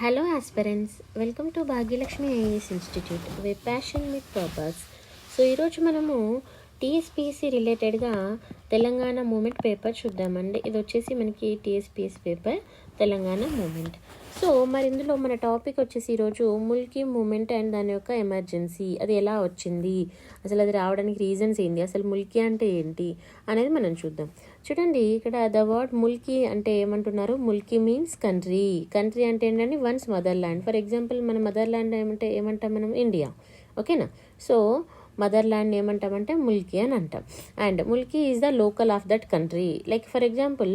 Hello aspirants, welcome to Bhagyalakshmi IAS institute way passion with purpose. So ఈరోజు మనము TSPSC రిలేటెడ్గా Telangana moment paper చూద్దామండి. ఇది వచ్చేసి మనకి TSPSC paper Telangana movement. So మరి ఇందులో మన టాపిక్ వచ్చేసి ఈరోజు ముల్కీ మూమెంట్ అండ్ దాని యొక్క ఎమర్జెన్సీ, అది ఎలా వచ్చింది, అసలు అది రావడానికి రీజన్స్ ఏంటి, అసలు ముల్కీ అంటే ఏంటి అనేది మనం చూద్దాం. చూడండి, ఇక్కడ ద వర్డ్ ముల్కీ అంటే ఏమంటున్నారు, ముల్కీ మీన్స్ కంట్రీ. కంట్రీ అంటే ఏంటంటే once mother land. For example మన మదర్ ల్యాండ్ ఏమంటాం మనం, ఇండియా. ఓకేనా. సో మదర్ ల్యాండ్ ఏమంటామంటే ముల్కీ అని అంటాం. And Mulki is the local of that country. Like for example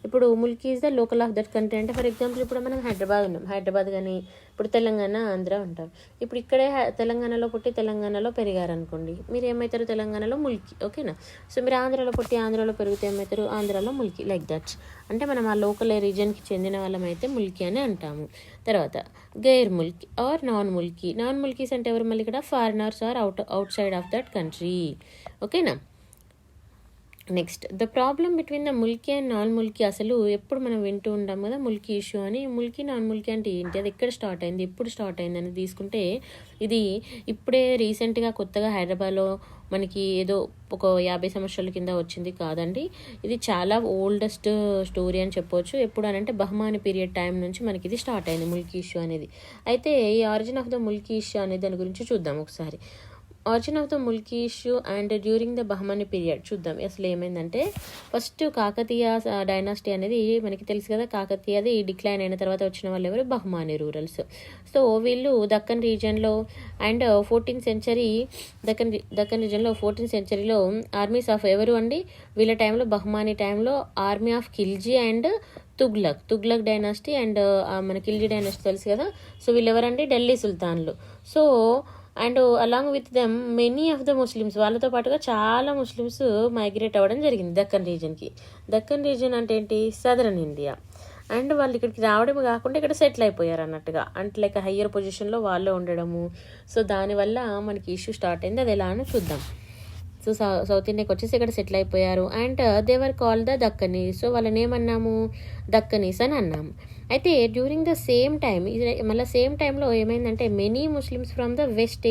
ఇప్పుడు Mulki is the local of that country అంటే ఫర్ ఎగ్జాంపుల్ ఇప్పుడు మనం హైదరాబాద్ ఉన్నాం, హైదరాబాద్ కానీ ఇప్పుడు తెలంగాణ, ఆంధ్ర ఉంటాం. ఇప్పుడు ఇక్కడే తెలంగాణలో పుట్టి తెలంగాణలో పెరిగారనుకోండి, మీరు ఏమవుతారు, తెలంగాణలో ముల్కీ. ఓకేనా. సో మీరు ఆంధ్రాలో పుట్టి ఆంధ్రాలో పెరిగితే ఏమవుతారు, ఆంధ్రాలో ముల్కీ. Like that. అంటే మనం ఆ లోకల్ రీజన్కి చెందిన వాళ్ళం అయితే ముల్కీ అని అంటాము. తర్వాత Gair Mulki or non Mulki. Non Mulkis అంటే ఎవరు, మళ్ళీ ఇక్కడ foreigners or outside of that country. ఓకేనా. Next, the problem between the Mulki and non Mulki. అసలు ఎప్పుడు మనం వింటూ ఉంటాం కదా ముల్కీ ఇష్యూ అని. ముల్కీ నాన్ ముల్కీ అంటే ఏంటి, అది ఎక్కడ స్టార్ట్ అయింది, ఎప్పుడు స్టార్ట్ అయింది అని తీసుకుంటే, ఇది ఇప్పుడే రీసెంట్గా కొత్తగా హైదరాబాద్లో మనకి ఏదో ఒక 50 సంవత్సరాల కింద వచ్చింది కాదండి. ఇది చాలా ఓల్డెస్ట్ స్టోరీ అని చెప్పవచ్చు. ఎప్పుడు అని అంటే బహమాని పీరియడ్ టైం నుంచి మనకి ఇది స్టార్ట్ అయింది ముల్కీ ఇష్యూ అనేది. అయితే ఈ origin of the Mulki issue అనే దాని గురించి చూద్దాం ఒకసారి. Origin of the Mulki issue and during the Bahmani period చూద్దాం. అసలు ఏమైందంటే, ఫస్ట్ కాకతీయ డైనాసిటీ అనేది మనకి తెలుసు కదా. కాకతీయది డిక్లైన్ అయిన తర్వాత వచ్చిన వాళ్ళు ఎవరు, బహమాని రూరల్స్. సో వీళ్ళు దక్కన్ రీజియన్లో అండ్ 14th సెంచరీ దక్కన్ రీజియన్లో 14th సెంచరీలో ఆర్మీస్ ఆఫ్ ఎవరు అండి, వీళ్ళ టైంలో బహమాని టైంలో army of Khilji and Tughlaq dynasty and మన ఖిల్జీ డైనాసిటీ తెలుసు కదా. సో వీళ్ళు ఎవరండి, ఢిల్లీ సుల్తాన్లు. So and along with them many of the Muslims, వాళ్ళతో పాటుగా చాలా ముస్లిమ్స్ మైగ్రేట్ అవ్వడం జరిగింది దక్కన్ రీజన్కి. దక్కన్ రీజన్ అంటే ఏంటి, సదరన్ ఇండియా. అండ్ వాళ్ళు ఇక్కడికి రావడం కాకుండా ఇక్కడ సెటిల్ అయిపోయారు అన్నట్టుగా, అంటే లైక్ హయ్యర్ పొజిషన్లో వాళ్ళే ఉండడము. సో దానివల్ల మనకి ఇష్యూ స్టార్ట్ అయింది. అది ఎలా అని చూద్దాం. సో సౌత్ ఇండియాకి వచ్చేసి ఇక్కడ సెటిల్ అయిపోయారు. And they were call the Deccanis. So వాళ్ళని ఏమన్నాము, దక్కనీస్ అని అన్నాము. అయితే డ్యూరింగ్ ద సేమ్ టైం, మళ్ళీ సేమ్ టైంలో ఏమైందంటే many Muslims from the west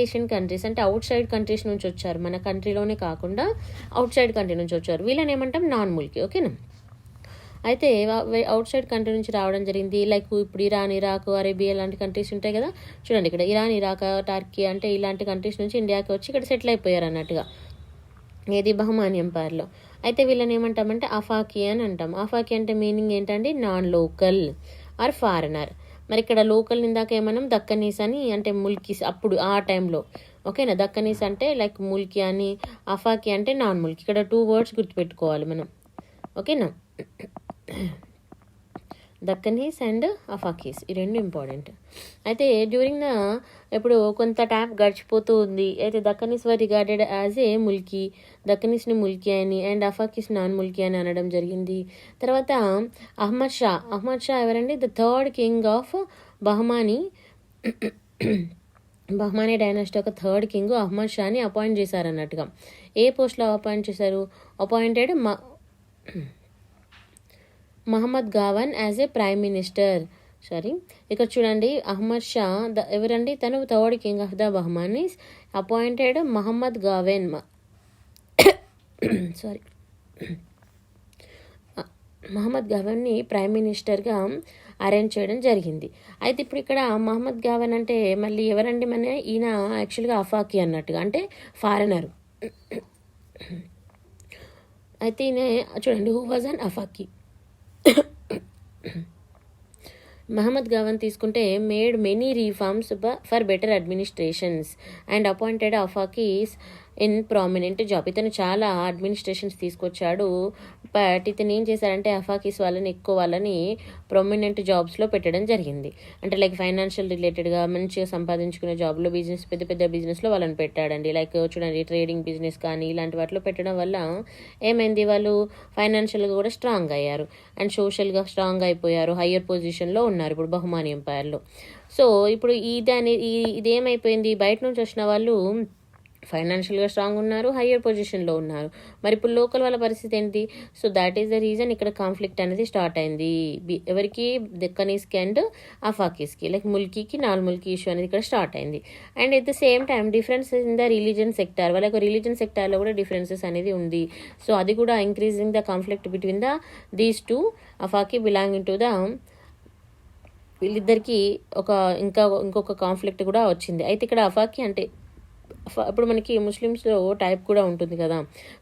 Asian countries, అంటే అవుట్ సైడ్ కంట్రీస్ నుంచి వచ్చారు, మన కంట్రీలోనే కాకుండా అవుట్ సైడ్ కంట్రీ నుంచి వచ్చారు. వీళ్ళని ఏమంటాం, నాన్ ముల్కీ. ఓకేనా. అయితే అవుట్ సైడ్ కంట్రీ నుంచి రావడం జరిగింది. లైక్ ఇప్పుడు ఇరాన్, ఇరాక్, అరేబియా లాంటి కంట్రీస్ ఉంటాయి కదా. చూడండి, ఇక్కడ ఇరాన్, ఇరాక్, టర్కీ అంటే ఇలాంటి కంట్రీస్ నుంచి ఇండియాకి వచ్చి ఇక్కడ సెటిల్ అయిపోయారు అన్నట్టుగా, ఏది బహమాని ఎంపైర్లో. అయితే వీళ్ళని ఏమంటామంటే అఫాకీ అని అంటాం. అఫాకీ అంటే మీనింగ్ ఏంటంటే నాన్ లోకల్ ఆర్ ఫారినర్. మరి ఇక్కడ లోకల్ ఇందాక ఏమన్నాం, దక్కనీస్ అని, అంటే ముల్కీస్ అప్పుడు ఆ టైంలో. ఓకేనా. దక్కనీస్ అంటే లైక్ ముల్కీ అని, అఫాకీ అంటే నాన్ ముల్కీ. ఇక్కడ 2 words గుర్తుపెట్టుకోవాలి మనం. ఓకేనా. దక్కనీస్ అండ్ అఫాకీస్, ఈ రెండు ఇంపార్టెంట్. అయితే డ్యూరింగ్ ద ఇప్పుడు కొంత టైం గడిచిపోతూ ఉంది. అయితే Deccanis were regarded as a mulki, దక్కనీస్ని ముల్కీ అని అండ్ అఫాకీస్ నాన్ ముల్కీ అని అనడం జరిగింది. తర్వాత అహ్మద్ షా ఎవరండి, the 3rd king of Bahmani dynasty యొక్క 3rd king అహ్మద్ షాని అపాయింట్ చేశారన్నట్టుగా. ఏ పోస్ట్లో అపాయింట్ చేశారు, appointed Mohammed Gawan as a prime minister. ఇక్కడ చూడండి, అహ్మద్ షా ఎవరండి, తను 3rd king of the Bahmanis, appointed Mohammed Gawan Mohammed గావన్ని ప్రైమ్ మినిస్టర్గా అరేంజ్ చేయడం జరిగింది. అయితే ఇప్పుడు ఇక్కడ మహమ్మద్ గావన్ అంటే మళ్ళీ ఎవరండి, మన ఈయన యాక్చువల్గా అఫాకీ అన్నట్టుగా, అంటే ఫారినర్. అయితే ఈయన చూడండి, who was an Afaqi. Mohammed Gawan తీసుకుంటే made many reforms for better administrations and appointed Afaqis in prominent job. ఇతను చాలా అడ్మినిస్ట్రేషన్స్ తీసుకొచ్చాడు. బట్ ఇతను ఏం చేశారంటే అఫాకీస్ వాళ్ళని ప్రామినెంట్ జాబ్స్లో పెట్టడం జరిగింది. అంటే లైక్ ఫైనాన్షియల్ రిలేటెడ్గా మంచిగా సంపాదించుకునే జాబ్లో, పెద్ద పెద్ద బిజినెస్లో వాళ్ళని పెట్టాడండి. లైక్ చూడండి, ట్రేడింగ్ బిజినెస్ కానీ ఇలాంటి వాటిలో పెట్టడం వల్ల ఏమైంది, వాళ్ళు ఫైనాన్షియల్గా కూడా స్ట్రాంగ్ అయ్యారు అండ్ సోషల్గా స్ట్రాంగ్ అయిపోయారు, హయ్యర్ పొజిషన్లో ఉన్నారు ఇప్పుడు బహమాని ఎంపైర్లో. సో ఇప్పుడు ఇదేమైపోయింది, బయట నుంచి వచ్చిన వాళ్ళు ఫైనాన్షియల్గా స్ట్రాంగ్ ఉన్నారు, హయ్యర్ పొజిషన్లో ఉన్నారు. మరి ఇప్పుడు లోకల్ వాళ్ళ పరిస్థితి ఏంటి? So that is the reason ఇక్కడ కాన్ఫ్లిక్ట్ అనేది స్టార్ట్ అయింది. ఎవరికి? దక్కనీస్కి అండ్ అఫాకీస్కి, లైక్ ముల్కీకి నాల్ ముల్కీ ఇష్యూ అనేది ఇక్కడ స్టార్ట్ అయింది. And at the same time difference in the religion sector, వాళ్ళకి రిలీజన్ సెక్టార్లో కూడా డిఫరెన్సెస్ అనేది ఉంది. సో అది కూడా increasing the conflict between the these two. Afaqi belonging to the, వీళ్ళిద్దరికి ఇంకొక కాన్ఫ్లిక్ట్ కూడా వచ్చింది. అయితే ఇక్కడ అఫాకీ అంటే ఇప్పుడు మనకి ముస్లిమ్స్లో టైప్ కూడా ఉంటుంది కదా.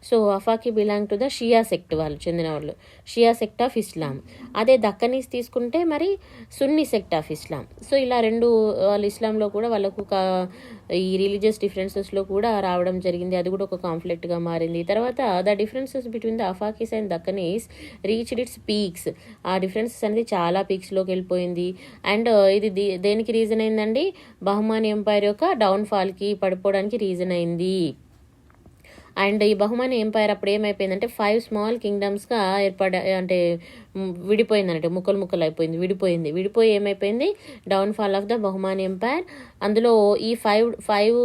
So Afaqi belong to the Shia sect, వాళ్ళు చెందిన వాళ్ళు షియా సెక్ట్ ఆఫ్ ఇస్లాం. అదే దక్కనీస్ తీసుకుంటే మరి సున్నీ సెక్ట్ ఆఫ్ ఇస్లాం. సో ఇలా రెండు వాళ్ళు ఇస్లాంలో కూడా వాళ్ళకు ఈ రిలీజియస్ డిఫరెన్సెస్లో కూడా రావడం జరిగింది. అది కూడా ఒక కాన్ఫ్లిక్ట్గా మారింది. తర్వాత the differences between the Afaqis and Deccanis reached its peaks. ఆ డిఫరెన్సెస్ అనేది చాలా పీక్స్లోకి వెళ్ళిపోయింది. అండ్ ఇది దేనికి రీజన్ అయిందండి? బహమాని ఎంపైర్ యొక్క డౌన్ఫాల్కి, పడిపోవడానికి రీజన్ అయింది. అండ్ ఈ బహుమాని ఎంపైర్ అప్పుడు ఏమైపోయిందంటే 5 స్మాల్ కింగ్డమ్స్గా విడిపోయింది అన్నట్టు, ముక్కలు అయిపోయింది, విడిపోయి ఏమైపోయింది? Downfall of the Bahmani empire. అందులో ఈ 5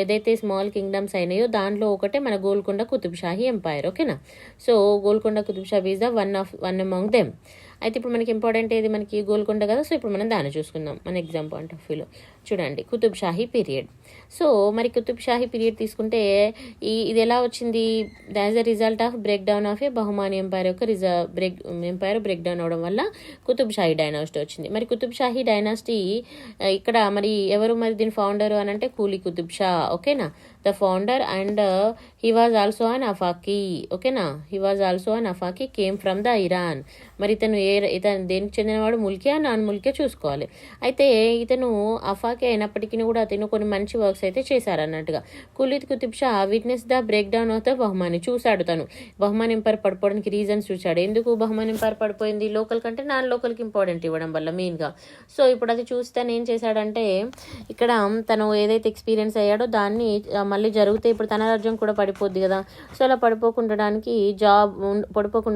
ఏదైతే స్మాల్ కింగ్డమ్స్ అయినాయో దాంట్లో ఒకటే మన గోల్కొండ కుతుబ్షాహీ ఎంపైర్. ఓకేనా? So Golconda Qutb Shahi is the one among them. అయితే ఇప్పుడు మనకి ఇంపార్టెంట్ ఏది? మనకి గోల్కొండ కదా. సో ఇప్పుడు మనం దాన్ని చూసుకుందాం మన ఎగ్జామ్ పాయింట్ ఆఫ్ వ్యూలో. చూడండి, కుతుబ్షాహీ పీరియడ్. సో మరి కుతుబ్షాహీ పీరియడ్ తీసుకుంటే ఇది ఎలా వచ్చింది? That's the result of break down of a Bahmani empire యొక్క ఎంపైర్ బ్రేక్ డౌన్ అవడం వల్ల కుతుబ్షాహీ డైనాసిటీ వచ్చింది. మరి కుతుబ్షాహీ డైనాసిటీ ఇక్కడ మరి ఎవరు మరి దీని ఫౌండర్ అని అంటే కూలీ కుతుబ్ షా. ఓకేనా? The founder and he was also an Afaqi. ఓకేనా? He was also an Afaqi, came from the Iran. మరి ఇతను దేనికి చెందినవాడు? ముల్కే నాన్ ముల్కే చూసుకోవాలి. అయితే ఇతను అఫాకీ అయినప్పటికీ కూడా అతను కొన్ని మంచి వర్క్స్ అయితే చేశారన్నట్టుగా. Quli Qutb Shah witness the break down of the Bahmani. చూశాడు తను బహుమాని ఎంపైర్ పడిపోవడానికి రీజన్స్ చూశాడు. ఎందుకు బహుమాని ఎంపైర్ పడిపోయింది? లోకల్ కంటే నాన్ లోకల్కి ఇంపార్టెంట్ ఇవ్వడం వల్ల మెయిన్గా. సో ఇప్పుడు అది చూసి తను ఏం చేశాడంటే ఇక్కడ తను ఏదైతే ఎక్స్పీరియన్స్ అయ్యాడో దాన్ని మళ్ళీ జరిగితే ఇప్పుడు తన రాజ్యం కూడా పడిపోద్ది కదా. సో అలా పడిపోకుండా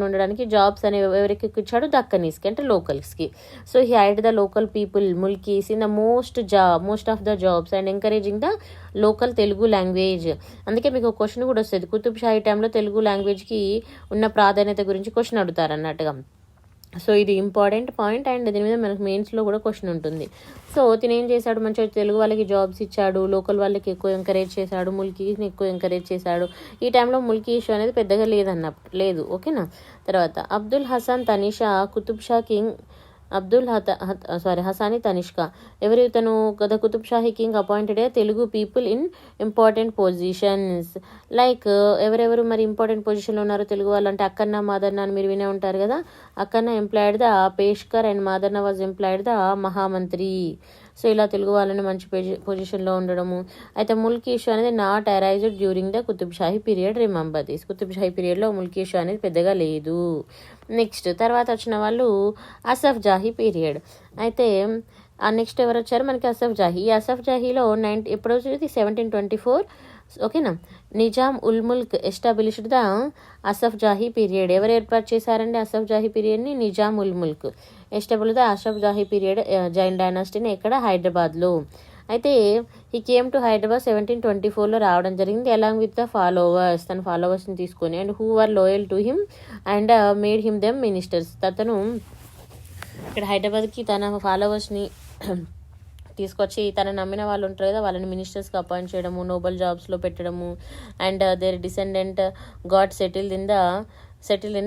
ఉండడానికి జాబ్స్ అనేవి ఎవరికి ఇచ్చాడు? దక్కనీస్కి అంటే లోకల్స్కి. So he hired the local people mulkis in the most of the jobs and encouraging the local Telugu language. అందుకే మీకు క్వశ్చన్ కూడా వస్తుంది, కుతుబ్ షాహీ టైంలో తెలుగు లాంగ్వేజ్కి ఉన్న ప్రాధాన్యత గురించి క్వశ్చన్ అడుగుతారు అన్నట్టుగా. సో ఇది ఇంపార్టెంట్ పాయింట్ అండ్ దీని మీద మనకు మెయిన్స్లో కూడా క్వశ్చన్ ఉంటుంది. సో తిను ఏం చేశాడు? మంచిగా తెలుగు వాళ్ళకి జాబ్స్ ఇచ్చాడు, లోకల్ వాళ్ళకి ఎక్కువ ఎంకరేజ్ చేశాడు, ముల్కీని ఎక్కువ ఎంకరేజ్ చేశాడు. ఈ టైంలో ముల్కీ ఇష్యూ అనేది పెద్దగా లేదు. ఓకేనా? తర్వాత అబ్దుల్ హసన్ తనిషా కుతుబ్ షా కింగ్ హసాని తనిష్కా. ఎవరు ఇతను? The Qutub Shahi king appointed Telugu people in important positions. Like ఎవరెవరు మరి ఇంపార్టెంట్ పొజిషన్లో ఉన్నారు తెలుగు వాళ్ళు అంటే అక్కన్న మాదన్న అని మీరు వినే ఉంటారు కదా. Akkanna employed the peshkar and Madanna was employed the mahamantri. So ఇలా తెలుగు వాళ్ళని మంచి పొజిషన్లో ఉండడము. అయితే ముల్కీ ఇష్యూ అనేది not arised during the Qutub Shahi period. Remember this. Qutb Shahi పీరియడ్లో ముల్కీ ఇష్యూ అనేది పెద్దగా లేదు. నెక్స్ట్ తర్వాత వచ్చిన వాళ్ళు అసఫ్ జాహీ పీరియడ్. అయితే నెక్స్ట్ ఎవరు వచ్చారు? మనకి అసఫ్ జాహీ. ఈ అసఫ్ జాహీలో ఎప్పుడు వచ్చేది? 1724. ఓకేనా? Nizam ul Mulk established the Asaf Jahi period. ఎవరు ఏర్పాటు చేశారండి అసఫ్ జాహీ పీరియడ్ని? Nizam ul Mulk establish the Asaf Jahi period జైన్ డైనాసిటీని ఎక్కడ? హైదరాబాద్లో. అయితే ఈ కేమ్ టు హైదరాబాద్ 1724లో రావడం జరిగింది అలాంగ్ విత్ ద ఫాలోవర్స్. తన ఫాలోవర్స్ని తీసుకొని and who are loyal to him and made him them ministers. తను ఇక్కడ హైదరాబాద్కి తన ఫాలోవర్స్ని తీసుకొచ్చి తన నమ్మిన వాళ్ళు ఉంటారు కదా వాళ్ళని మినిస్టర్స్కి అపాయింట్ చేయడము, నోబెల్ జాబ్స్లో పెట్టడము and their descendant got settled in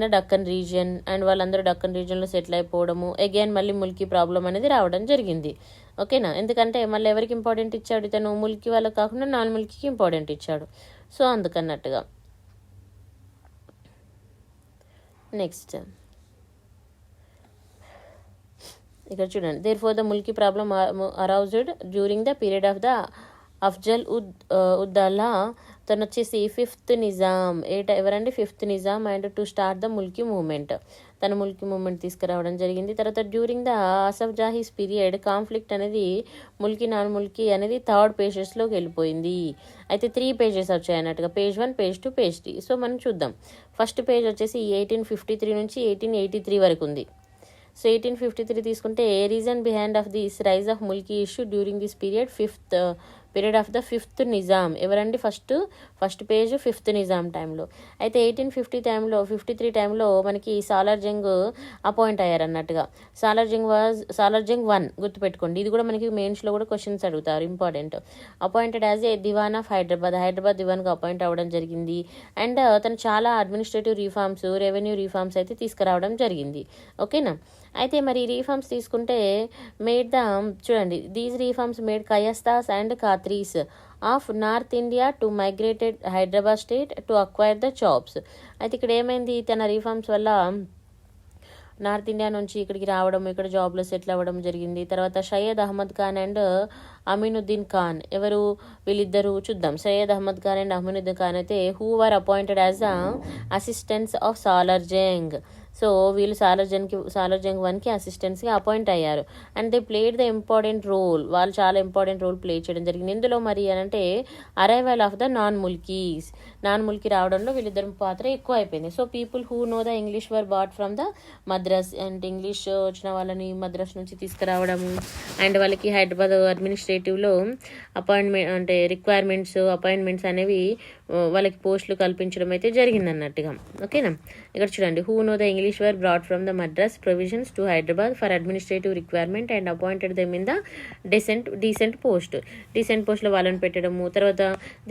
the Deccan region and వాళ్ళందరూ డక్కన్ రీజియన్లో సెటిల్ అయిపోవడము. అగైన్ మళ్ళీ ముల్కీ ప్రాబ్లం అనేది రావడం జరిగింది. ఓకేనా? ఎందుకంటే మళ్ళీ ఎవరికి ఇంపార్టెంట్ ఇచ్చాడు? ఇతను ముల్కీ వాళ్ళకి కాకుండా నాన్ ముల్కీకి ఇంపార్టెంట్ ఇచ్చాడు. సో అందుకన్నట్టుగా. నెక్స్ట్ ఇక్కడ చూడండి, therefore the mulki problem aroused during the period of the Afzal Uddaula. తను వచ్చేసి 5th నిజాం. ఎవరండి? 5th Nizam and to start the mulki movement. తన ముల్కీ మూవ్మెంట్ తీసుకురావడం జరిగింది. తర్వాత during the Asaf Jahis period conflict అనేది ముల్కీ నాన్ ముల్కీ అనేది 3rd పేజెస్లోకి వెళ్ళిపోయింది. అయితే 3 పేజెస్ వచ్చాయి అన్నట్టుగా, పేజ్ 1, పేజ్ 2, పేజ్ 3. సో మనం చూద్దాం. ఫస్ట్ పేజ్ వచ్చేసి 1853 నుంచి 1883 వరకు ఉంది. సో 1853 తీసుకుంటే reason behind of this rise of mulki issue during this period period of the 5th Nizam. ఎవరండి? ఫస్ట్ పేజ్ 5th నిజాం టైంలో. అయితే 1853 టైంలో మనకి సాలార్ జంగ్ అపాయింట్ అయ్యారు అన్నట్టుగా. సాలార్ జంగ్ 1 గుర్తుపెట్టుకోండి. ఇది కూడా మనకి మెయిన్స్లో కూడా క్వశ్చన్స్ అడుగుతారు, important. Appointed as a diwan of Hyderabad దివాన్గా అపాయింట్ అవ్వడం జరిగింది. అండ్ తను చాలా అడ్మినిస్ట్రేటివ్ రిఫార్మ్స్, రెవెన్యూ రిఫార్మ్స్ అయితే తీసుకురావడం జరిగింది. ఓకేనా? అయితే మరి రీఫార్మ్స్ తీసుకుంటే చూడండి, these reforms made Kayasthas and Khatris of north India to migrated Hyderabad state to acquire the jobs. అయితే ఇక్కడ ఏమైంది, తన రీఫార్మ్స్ వల్ల నార్త్ ఇండియా నుంచి ఇక్కడికి రావడం, ఇక్కడ జాబ్లో సెటిల్ అవ్వడం జరిగింది. తర్వాత సయ్యద్ అహ్మద్ ఖాన్ అండ్ అమీనుద్దీన్ ఖాన్, ఎవరు వీళ్ళిద్దరూ చూద్దాం. సయ్యద్ అహ్మద్ ఖాన్ అండ్ అమీనుద్దీన్ ఖాన్ అయితే who were appointed as the assistants of Salar Jung. So వీళ్ళు సాలార్ జంగ్ 1కి అసిస్టెంట్స్గా అపాయింట్ అయ్యారు. And they played the important role, వాళ్ళు చాలా ఇంపార్టెంట్ రోల్ ప్లే చేయడం జరిగింది. ఇందులో మరి అంటే arrival of the non Mulki రావడంలో వీళ్ళిద్దరి పాత్ర ఎక్కువ అయిపోయింది. So people who know the English were bought from the Madras, and English వచ్చిన వాళ్ళని మద్రాస్ నుంచి తీసుకురావడము, అండ్ వాళ్ళకి హైదరాబాద్ అడ్మినిస్ట్రేటివ్లో అపాయింట్మెంట్స్ అనేవి వాళ్ళకి పోస్టులు కల్పించడం అయితే జరిగింది అన్నట్టుగా. ఓకేనా? ఇక్కడ చూడండి, who know the English were brought from the Madras provisions to Hyderabad for administrative requirement and appointed them in the decent పోస్ట్లో వాళ్ళని పెట్టడము. తర్వాత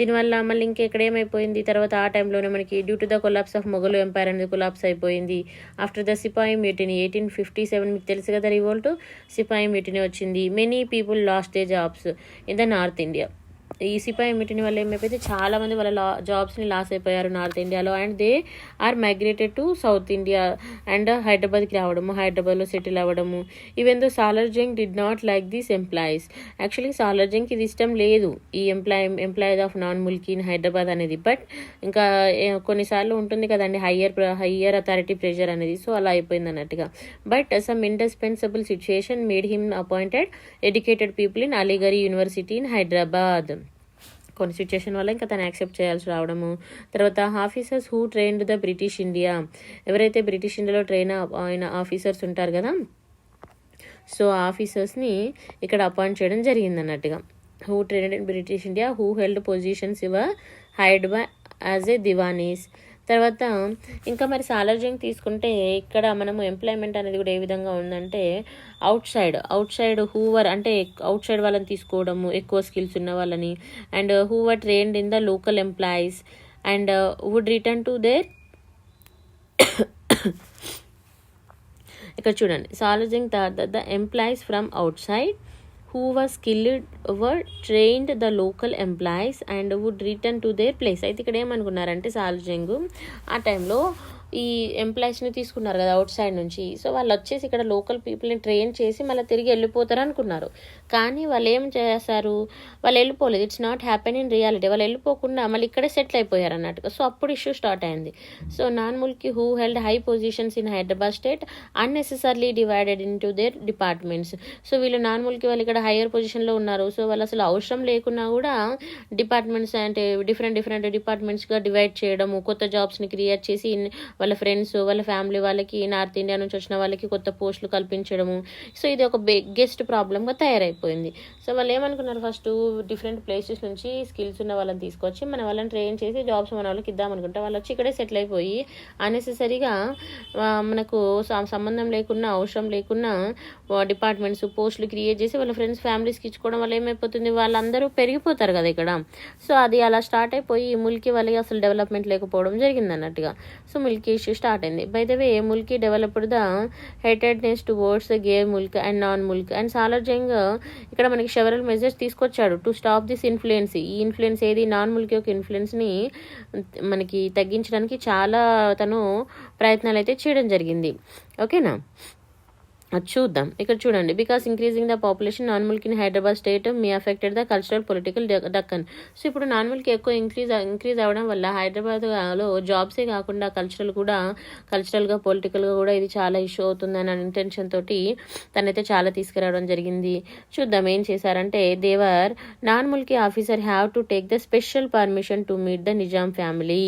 దీనివల్ల మళ్ళీ ఇంకెక్కడ ఏమైపోయింది, తర్వాత ఆ టైంలోనే మనకి due to the collapse of Mughal empire అనేది కొలాప్స్ అయిపోయింది. ఆఫ్టర్ ద సిపాయి మ్యూటినీ 1857, మీకు తెలుసు కదా రివోల్ట్, సిపాయి మ్యూటినీ వచ్చింది. Many people lost they jobs in the north India. ఈ సిపాయి మ్యూటినీ వల్ల ఏమైపోతే చాలా మంది వాళ్ళ జాబ్స్ని లాస్ అయిపోయారు నార్త్ ఇండియాలో. And they are migrated to south India and హైదరాబాద్కి రావడము, హైదరాబాద్లో సెటిల్ అవ్వడము. Even though Salar Jung did not like these employees. Actually Salar జంగ్కి ఇది ఇష్టం లేదు, ఈ employees of non Mulki in Hyderabad అనేది. బట్ ఇంకా కొన్నిసార్లు ఉంటుంది కదండి హయ్యర్ అథారిటీ ప్రెషర్ అనేది, సో అలా అయిపోయింది అన్నట్టుగా. But some indispensable situation made him appointed educated people in Aligarh university in Hyderabad. కొన్ని సిచ్యుయేషన్ వల్ల ఇంకా తను యాక్సెప్ట్ చేయాల్సి రావడము. తర్వాత officers who trained the British India, ఎవరైతే బ్రిటిష్ ఇండియాలో ట్రైన్ అయిన ఆఫీసర్స్ ఉంటారు కదా, సో ఆ ఆఫీసర్స్ని ఇక్కడ అపాయింట్ చేయడం జరిగింది అన్నట్టుగా. Who trained in British India who held positions your Hyderabad as a diwanis. తర్వాత ఇంకా మరి సాలార్ జంగ్ తీసుకుంటే ఇక్కడ మనము ఎంప్లాయ్మెంట్ అనేది కూడా ఏ విధంగా ఉందంటే అవుట్ సైడ్ హూవర్ అంటే అవుట్ సైడ్ వాళ్ళని తీసుకోవడము, ఎక్కువ స్కిల్స్ ఉన్న వాళ్ళని. And whoever trained in the local employees and would return to there. ఇక్కడ చూడండి, Salar Jung the employees from outside who were skilled were trained the local employees and would return to their place. అయితే ఇక్కడ ఏమనుకున్నారంటే సాలార్ జంగ్ ఆ టైంలో ఈ ఎంప్లాయీస్ని తీసుకున్నారు కదా అవుట్ సైడ్ నుంచి, సో వాళ్ళు వచ్చేసి ఇక్కడ లోకల్ పీపుల్ని ట్రైన్ చేసి మళ్ళీ తిరిగి వెళ్ళిపోతారు అనుకున్నారు. కానీ వాళ్ళు ఏం చేశారు, వాళ్ళు వెళ్ళిపోలేదు. It's not happen in reality. వాళ్ళు వెళ్ళిపోకుండా మళ్ళీ ఇక్కడే సెటిల్ అయిపోయారు అన్నట్టుగా. సో అప్పుడు ఇష్యూ స్టార్ట్ అయింది. So non mulki who held high positions in Hyderabad state unnecessarily divided into their departments. So వీళ్ళు నాన్ ముల్కీ వాళ్ళు ఇక్కడ హైయర్ పొజిషన్లో ఉన్నారు, సో వాళ్ళు అసలు అవసరం లేకున్నా కూడా డిపార్ట్మెంట్స్ అంటే డిఫరెంట్ డిపార్ట్మెంట్స్గా డివైడ్ చేయడము, కొత్త జాబ్స్ని క్రియేట్ చేసి వాళ్ళ ఫ్రెండ్స్ వాళ్ళ ఫ్యామిలీ వాళ్ళకి నార్త్ ఇండియా నుంచి వచ్చిన వాళ్ళకి కొత్త పోస్టులు కల్పించడము. సో ఇది ఒక బిగ్గెస్ట్ ప్రాబ్లమ్గా తయారైపోయింది. సో వాళ్ళు ఏమనుకున్నారు, ఫస్ట్ డిఫరెంట్ ప్లేసెస్ నుంచి స్కిల్స్ ఉన్న వాళ్ళని తీసుకొచ్చి మన వాళ్ళని ట్రైన్ చేసి జాబ్స్ మన వాళ్ళకి ఇద్దామనుకుంటే వాళ్ళు వచ్చి ఇక్కడే సెటిల్ అయిపోయి అన్నెసెసరీగా మనకు సంబంధం లేకున్నా అవసరం లేకున్నా డిపార్ట్మెంట్స్ పోస్టులు క్రియేట్ చేసి వాళ్ళ ఫ్రెండ్స్ ఫ్యామిలీస్కి ఇచ్చుకోవడం వల్ల ఏమైపోతుంది, వాళ్ళందరూ పెరిగిపోతారు కదా ఇక్కడ. సో అది అలా స్టార్ట్ అయిపోయి ముల్కీ వాళ్ళకి అసలు డెవలప్మెంట్ లేకపోవడం జరిగింది అన్నట్టుగా. సో ముల్కీ ఇష్యూ స్టార్ట్ అయింది. By the way mulki developed the hatedness towards the గే mulk and non mulk. And Salar Jung ఇక్కడ మనకి సెవరల్ మెజర్స్ తీసుకొచ్చాడు టు స్టాప్ దిస్ ఇన్ఫ్లుయెన్స్. ఈ ఇన్ఫ్లుయెన్స్ ఏది, నాన్ ముల్కీ యొక్క ఇన్ఫ్లుయెన్స్ని మనకి తగ్గించడానికి చాలా తను ప్రయత్నాలు అయితే చేయడం జరిగింది. ఓకేనా, అది చూద్దాం. ఇక్కడ చూడండి, because increasing the population non Mulk in Hyderabad state May affected the cultural political Deccan. So ఇప్పుడు నాన్ ముల్క్ ఎక్కువ ఇంక్రీజ్ అవ్వడం వల్ల హైదరాబాద్లో జాబ్సే కాకుండా కల్చరల్గా పొలిటికల్గా కూడా ఇది చాలా ఇష్యూ అవుతుందన్న ఇంటెన్షన్ తోటి తనైతే చాలా తీసుకురావడం జరిగింది. చూద్దాం ఏం చేశారంటే, they were non mulki officer have to take the special permission to meet the Nizam family.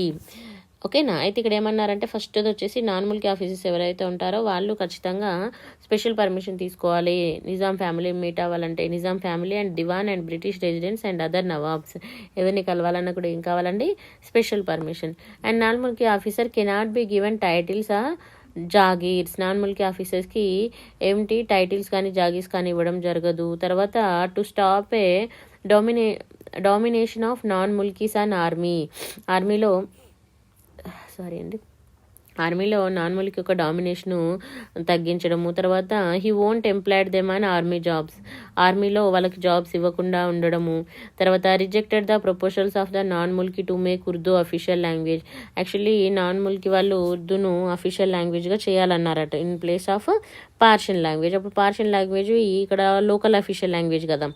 ఓకేనా. అయితే ఇక్కడ ఏమన్నారంటే ఫస్ట్ వచ్చేసి నాన్ ముల్కీ ఆఫీసర్స్ ఎవరైతే ఉంటారో వాళ్ళు ఖచ్చితంగా స్పెషల్ పర్మిషన్ తీసుకోవాలి. నిజాం ఫ్యామిలీ మీట్ అవ్వాలంటే Nizam family and diwan and British residents and other nawabs ఎవరిని కలవాలన్నా కూడా ఏం కావాలండి, special permission. And non mulki officer cannot be given titles jagirs. Non mulki ఆఫీసర్స్కి ఏమిటి టైటిల్స్ కానీ జాగీర్స్ కానీ ఇవ్వడం జరగదు. తర్వాత to stop a domination of non mulkis and ఆర్మీలో నాన్ ముల్కీ యొక్క డామినేషను తగ్గించడము. తర్వాత he won't employed them and ఆర్మీలో వాళ్ళకి జాబ్స్ ఇవ్వకుండా ఉండడము. తర్వాత rejected the proposals of the non mulki to make Urdu official language. Actually non mulki వాళ్ళు ఉర్దూను అఫీషియల్ లాంగ్వేజ్గా చేయాలన్నారట in place of Persian language. అప్పుడు పార్షియన్ లాంగ్వేజ్ ఇక్కడ లోకల్ అఫీషియల్ లాంగ్వేజ్ కదా,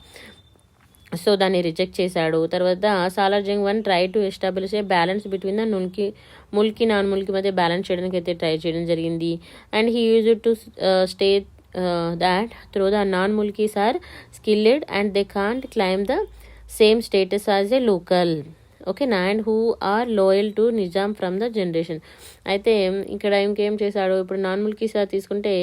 సో దాన్ని రిజెక్ట్ చేశాడు. తర్వాత Salar Jung one try to establish a balance between the Mulki non mulki మధ్య బ్యాలెన్స్ చేయడానికి అయితే ట్రై చేయడం జరిగింది. And he use to state that through the non mulkis are skilled and they can't claim the same status as a local. ఓకేనా. And who are loyal to Nizam from the generation. అయితే ఇక్కడ ఇంకేం చేశాడు, ఇప్పుడు నాన్ ముల్కీ సార్ తీసుకుంటే